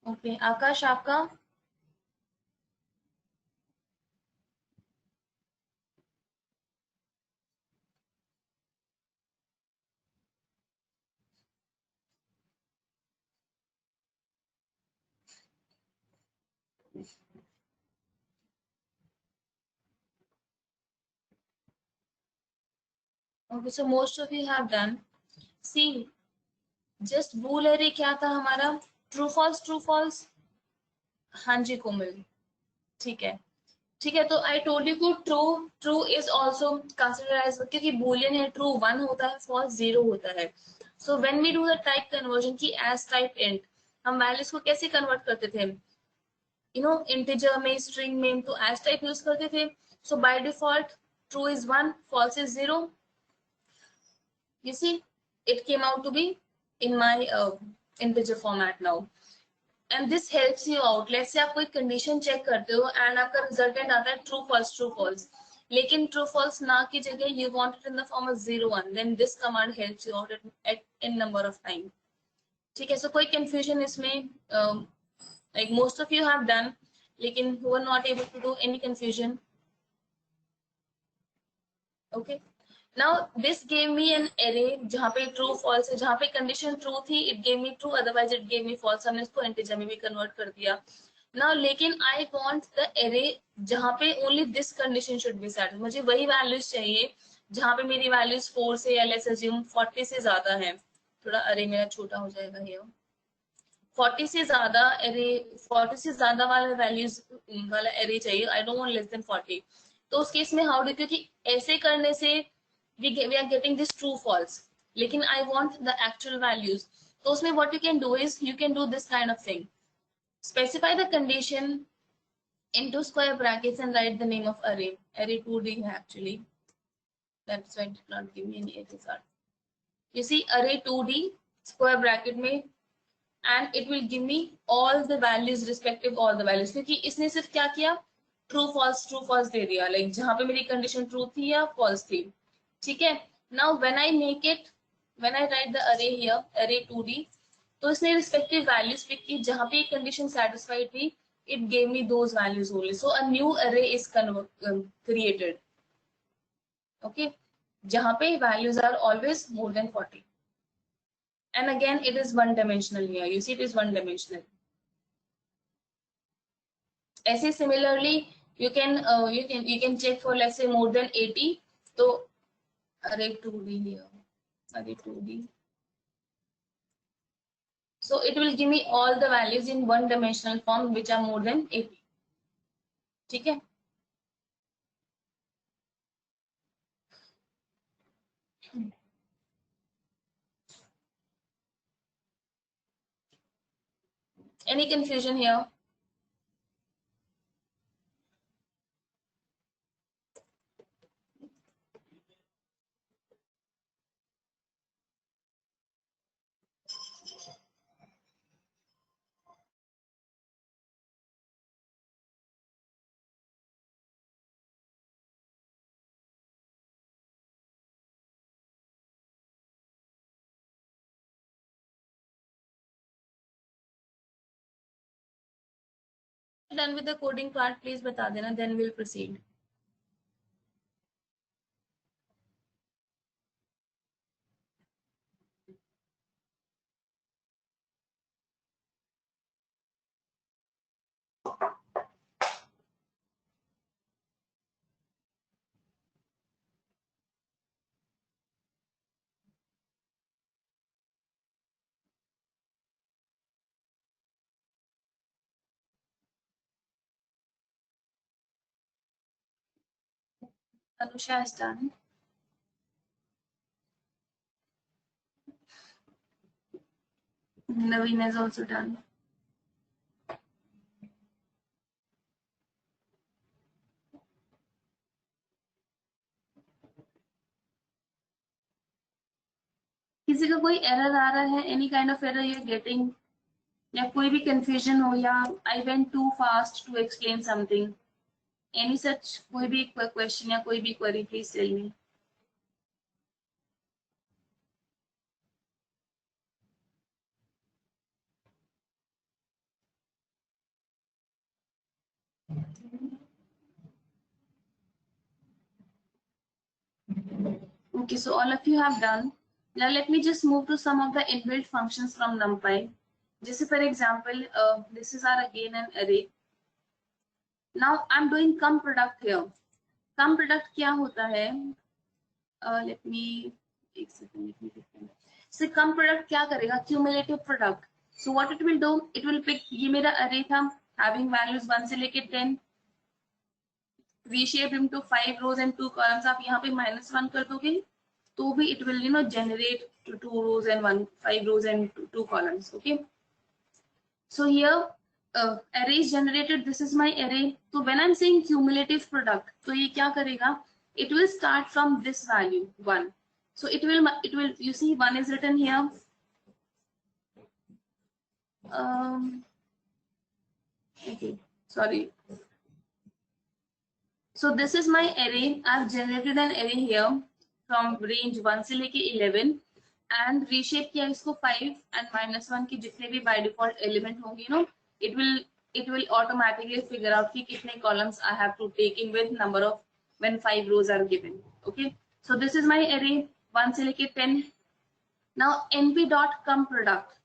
Speaker 2: ओके आकाश आपका? Okay so most of you have done. See, just bool array क्या था हमारा? True false true false. हाँ जी कोमल, ठीक है. ठीक है, तो आई टोल्ड यू को true true is also consider as, क्योंकि बूलियन है, ट्रू 1 होता है, फॉल्स 0 होता है. So when we do the type conversion की एज टाइप इंट, हम वैल्यूज को कैसे कन्वर्ट करते थे? इंटीजर में, स्ट्रिंग में, तो एज टाइप यूज करते थे. So by default true is 1, false is 0. You see, it came out to be in my integer format now. And this helps you out. Let's say आप कोई condition check करते हो and आपका resultant आता है true false, लेकिन true false ना की जगह you want it in the form of 0 1, then this command helps you out at n number of time. ठीक है, so कोई confusion इसमें, like most of you have done, लेकिन who are not able to do any confusion. Okay. Now this gave me an array जहाँ पे true false है, जहाँ पे condition true थी it gave me true, otherwise it gave me false. हमने इसको integer में भी convert कर दिया. Now लेकिन I want the array जहाँ पे only this condition should be set. मुझे वही values चाहिए जहाँ पे मेरी values 4 से, या let's assume 40 से ज्यादा है. थोड़ा array मेरा छोटा हो जाएगा ये. 40 से ज्यादा array, 40 से ज्यादा वाला values वाला array चाहिए. I don't want less than 40. तो उस केस में how do, क्योंकि ऐसे करने से we are getting this true false, लेकिन I want the actual values. तो उसमें what you can do is you can do this kind of thing. Specify the condition into square brackets and write the name of array. Array 2D actually. That's why it did not give me any result. You see array 2D square bracket में, and it will give me all the values respective all the values, क्योंकि इसने सिर्फ क्या किया? True false दे दिया, like जहां पे मेरी कंडीशन ट्रू थी या फॉल्स थी. ठीक है. Now when I make it, when I right the अरे हियर, अरे 2D, तो इसने रिस्पेक्टिव वैल्यूज पिक की जहां पे कंडीशन सेटिस्फाइड थी. It gave me those values only. So a new array is created. Okay, जहां पे values are always more than 40. And again it is one dimensional here. You see it is one dimensional. ऐसे similarly you can check for let's say more than 80. तो array 2D here, array 2D. So it will give me all the values in one dimensional form which are more than 80. ठीक है. Any confusion here?
Speaker 1: done with the coding part, please बता देना, then we'll proceed. Anusha has done. Naveen has also done. किसी का कोई error आ रहा है, any kind of error you're getting, या कोई भी confusion हो, या I went too fast to explain something, any such कोई भी question या कोई भी query, please tell me. Okay, so all of you have done. Now let me just move to some of the inbuilt functions from NumPy. Just for example, this is our again an array. Now I'm doing cum product here. Cum product क्या होता है? Let me एक second. Let me define. So cum product क्या करेगा? Cumulative product. So what it will do? It will pick. ये मेरा array था, having values 1 से लेके 10. Reshape into 5 rows and 2 columns. आप यहाँ पे -1 कर दोगे, तो भी it will generate 2 rows and 5 rows and 2 columns. Okay. So here array is generated. This is my array. So when I'm saying cumulative product, तो ये क्या करेगा? It will start from this value 1. So it will you see 1 is written here. Okay, sorry. So this is my array. I've generated an array here from range 1 से लेके 11 and reshape किया इसको 5 and -1 के जितने भी by default element होंगे, it will automatically figure out कि कितने columns I have to take in with number of when 5 rows are given. Okay, so this is my array 1 से लेके 10. Now np.cum product.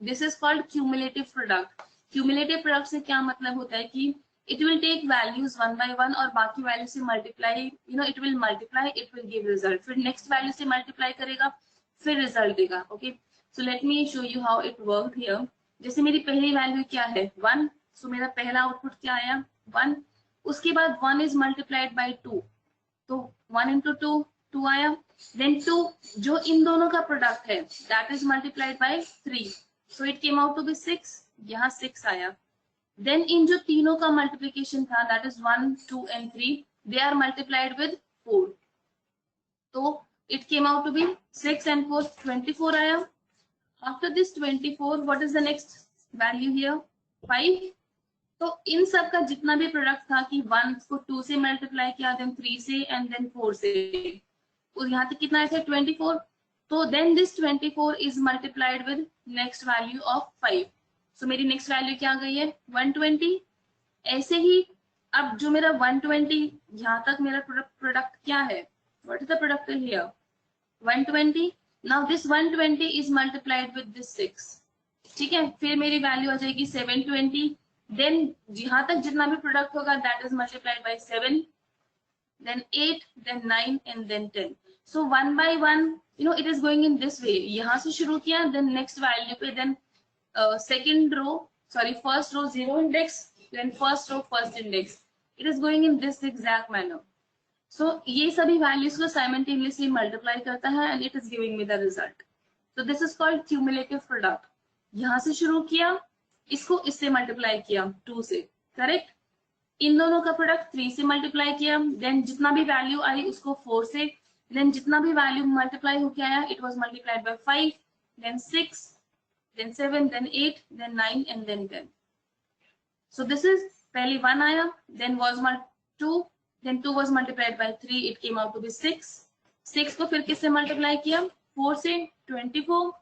Speaker 1: This is called cumulative product. Cumulative product से क्या मतलब होता है कि it will take values 1 by 1 और बाकी values से multiply, it will multiply, it will give result. फिर next value से multiply करेगा, फिर result देगा. Okay, so let me show you how it worked here. जैसे मेरी पहली value क्या है 1, so मेरा पहला output क्या आया 1. उसके बाद 1 is multiplied by 2, तो 1 into 2 2 आया. Then 2 जो इन दोनों का product है, that is multiplied by 3, so it came out to be 6. यहाँ 6 आया. Then in जो तीनों का multiplication था, that is 1, 2 and 3, they are multiplied with 4. So it came out to be 6 and 4, 24 आया. After this 24, what is the next value here? 5. तो इन सब का जितना भी प्रोडक्ट था कि 1 को 2 से मल्टीप्लाई किया, then 3 से and then 4 से, और यहाँ तक कितना है 24. तो then this 24 is multiplied with next value of 5. So मेरी next value क्या आ गई है 120. ऐसे ही अब जो मेरा 120 यहाँ तक मेरा प्रोडक्ट क्या है, what is the product here 120. Now this 120 is multiplied with this 6. ठीक है, फिर मेरी वैल्यू आ जाएगी 720. Then यहाँ तक जितना भी प्रोडक्ट होगा that is multiplied by 7, then 8, then 9 and then 10. So 1 by 1, it is going in this way. यहाँ से शुरू किया, then next value पे, then first row 0 index, then first row first index. It is going in this exact manner. So ये सभी values को simultaneously multiply करता है and it is giving me the result. So this is called cumulative product. यहाँ से शुरू किया, इसको इससे multiply किया 2 से, correct? इन दोनों का प्रोडक्ट 3 से मल्टीप्लाई किया, देन जितना भी वैल्यू आई उसको 4 से, देन जितना भी वैल्यू मल्टीप्लाई होके आया it was multiplied by 5, then 6, then 7, then 8, then 9 and then 10. So this is पहले 1 आया, then was 2, then 2 was multiplied by 3, it came out to be 6. 6 को फिर किससे मल्टीप्लाई किया 4 से 24,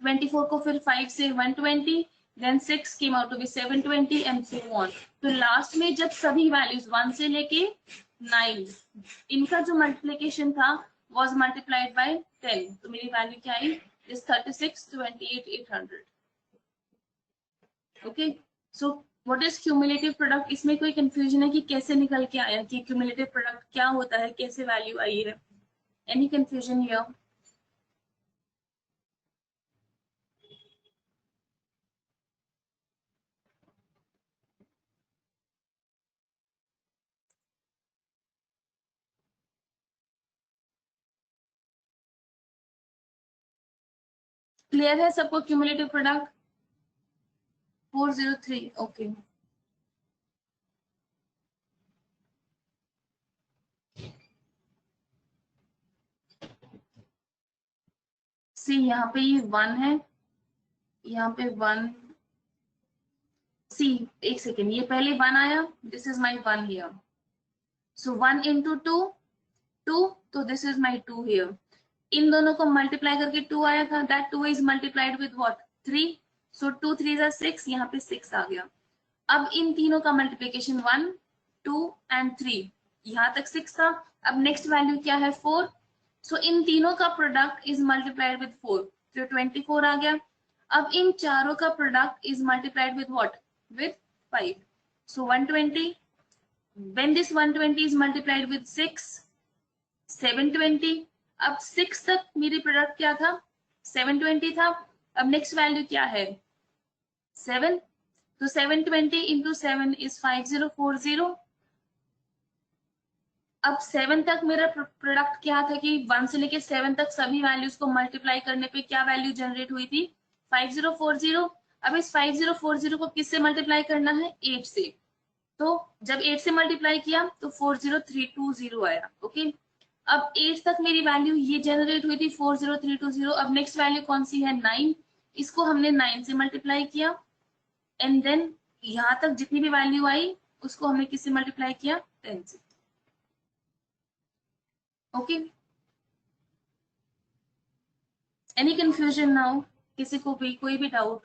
Speaker 1: 24 को फिर 5 से 120,
Speaker 2: then 6 came out to be 720 and so on. तो लास्ट में जब सभी वैल्यूज 1 से लेके 9 इनका जो मल्टीप्लिकेशन था was multiplied by 10, तो मेरी वैल्यू क्या आई is 36 28 800. Okay, so what is cumulative product? इसमें कोई कंफ्यूजन है कि कैसे निकल के आया कि क्यूमुलेटिव प्रोडक्ट क्या होता है, कैसे वैल्यू आई है? Any confusion here? क्लियर है सबको क्यूमुलेटिव प्रोडक्ट? 403, ओके। सी यहाँ पे ये 1 है, यहाँ पे 1, सी एक सेकेंड, ये पहले 1 आया, this is my 1 here, so 1 into 2 2, तो दिस इज माई 2 हियर। इन दोनों को मल्टीप्लाई करके 2 आया था, that 2 is multiplied with what 3, सो 2 3 जा 6, यहाँ पे 6 आ गया। अब इन तीनों का मल्टीप्लिकेशन 1 2 एंड 3, यहाँ तक 6 था। अब नेक्स्ट वैल्यू क्या है 4, सो इन तीनों का प्रोडक्ट इज मल्टीप्लाइड विद 4, तो 24 आ गया। अब इन चारों का product is multiplied with what with 5, so 120। When this 120 is multiplied with 6 720। अब 6 तक मेरी प्रोडक्ट क्या था 720 था। अब नेक्स्ट वैल्यू क्या है 7, तो 720 इंटू 7 इज 5040। अब 7 तक मेरा प्रोडक्ट क्या था कि 1 से लेके 7 तक सभी वैल्यूज को मल्टीप्लाई करने पे क्या वैल्यू जनरेट हुई थी 5040। अब इस 5040 को किससे मल्टीप्लाई करना है 8 से, तो जब 8 से मल्टीप्लाई किया तो 40320 आया। ओके, अब 8 तक मेरी वैल्यू ये जनरेट हुई थी 40320। अब नेक्स्ट वैल्यू कौन सी है 9, इसको हमने 9 से मल्टीप्लाई किया एंड देन यहाँ तक जितनी भी वैल्यू आई उसको हमने किससे मल्टीप्लाई किया 10 से। Okay, any confusion now? किसी को भी कोई भी doubt?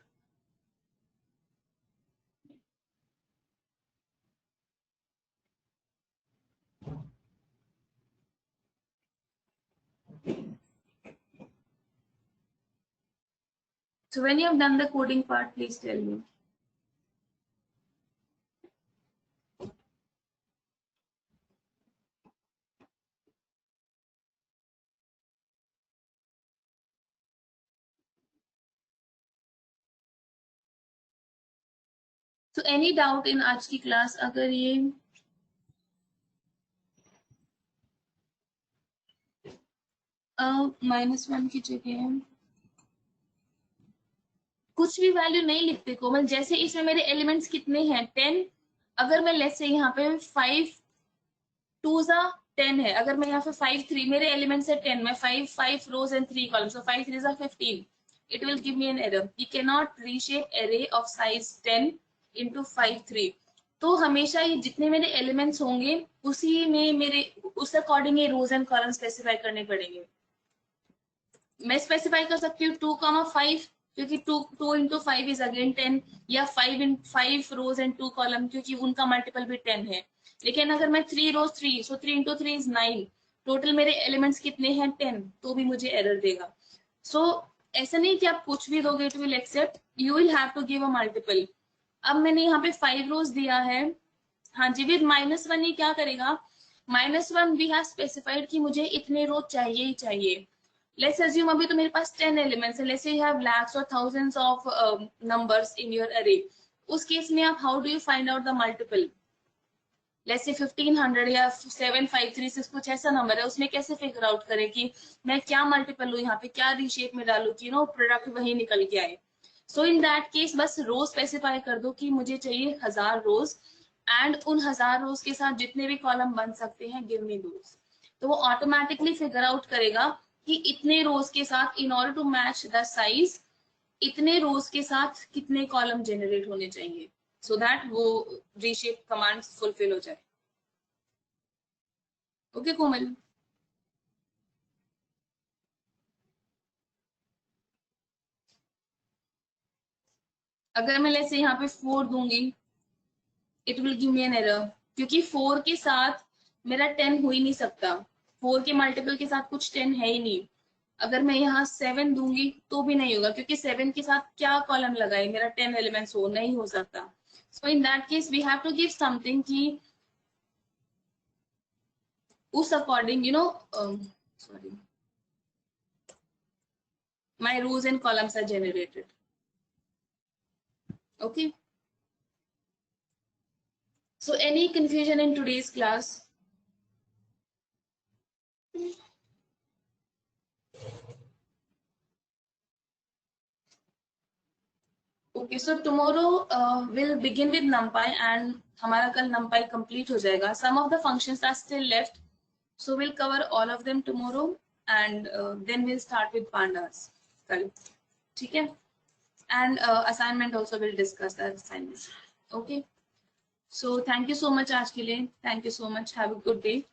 Speaker 2: So when you have done the coding part, please tell me. So any doubt in आज की क्लास? अगर ये -1 की जगह कुछ भी वैल्यू नहीं लिखते कोमल, जैसे इसमें मेरे एलिमेंट्स कितने हैं 10, अगर मैं लेट्स से यहाँ पे 5 2 जा 10 है, अगर मैं यहाँ पे 5 3 मेरे एलिमेंट्स है 10, मैं 5 रोज एंड 3 कॉलम्स, so 5 3 जा 15, it will give me an error. You cannot reshape array of size 10 into 5 3, तो हमेशा ये जितने मेरे एलिमेंट्स होंगे उसी में मेरे उस अकॉर्डिंग ये रोज एंड कॉलम स्पेसिफाई करने पड़ेंगे। मैं स्पेसिफाई कर सकती हूँ 2,5 क्योंकि 2 इंटू 5 इज अगेन 10, या 5 रोज एंड 2 कॉलम क्योंकि उनका मल्टीपल भी 10 है। लेकिन अगर मैं 3 रोज 3, सो 3 इंटू 3 इज 9, टोटल मेरे एलिमेंट्स कितने हैं 10, तो भी मुझे एरर देगा। सो ऐसा नहीं कि आप कुछ भी दोगे it will accept, you will have to give a multiple. अब मैंने यहाँ पे 5 रोज दिया है, हाँ जी, विद -1 ही क्या करेगा -1 वी हैव स्पेसिफाइड कि मुझे इतने रोज चाहिए ही चाहिए। लेट्स अज्यूम अभी तो मेरे पास 10 एलिमेंट्स है, let's say you have lakhs और thousands of numbers in your array, उस केस में आप how do you find out the multiple? Let's say 1500 या 7536 कुछ ऐसा नंबर है, उसमें कैसे फिगर आउट करें कि मैं क्या मल्टीपल लूँ, यहाँ पे क्या रीशेप में डालू कि नो प्रोडक्ट वही निकल के आए। सो इन दैट केस बस रोज स्पेसिफाई कर दो कि मुझे चाहिए 1000 रोज, एंड उन 1000 रोज के साथ जितने भी कॉलम बन सकते हैं गिव मी दोस, तो वो ऑटोमेटिकली फिगर आउट करेगा कि इतने रोज के साथ in order to match the size इतने रोज के साथ कितने कॉलम जनरेट होने चाहिए, सो दैट वो रीशेप कमांड फुलफिल हो जाए। ओके कोमल, अगर मैं लेट्स से यहाँ पे 4 दूंगी, it will give me an error, क्योंकि 4 के साथ मेरा 10 हो ही नहीं सकता, 4 के मल्टीपल के साथ कुछ 10 है ही नहीं। अगर मैं यहाँ 7 दूंगी तो भी नहीं होगा, क्योंकि 7 के साथ क्या कॉलम लगाए, मेरा 10 एलिमेंट्स हो नहीं हो सकता। So in that case we have to give something कि उस according sorry, my rows and columns are generated. Okay, so any confusion in today's class? Okay, so tomorrow we'll begin with numpy and हमारा कल numpy complete हो जाएगा. Some of the functions are still left, so we'll cover all of them tomorrow and then we'll start with pandas कल, ठीक है? And assignment also we'll discuss the assignments. Okay, so thank you so much आज के लिए. Thank you so much. Have a good day.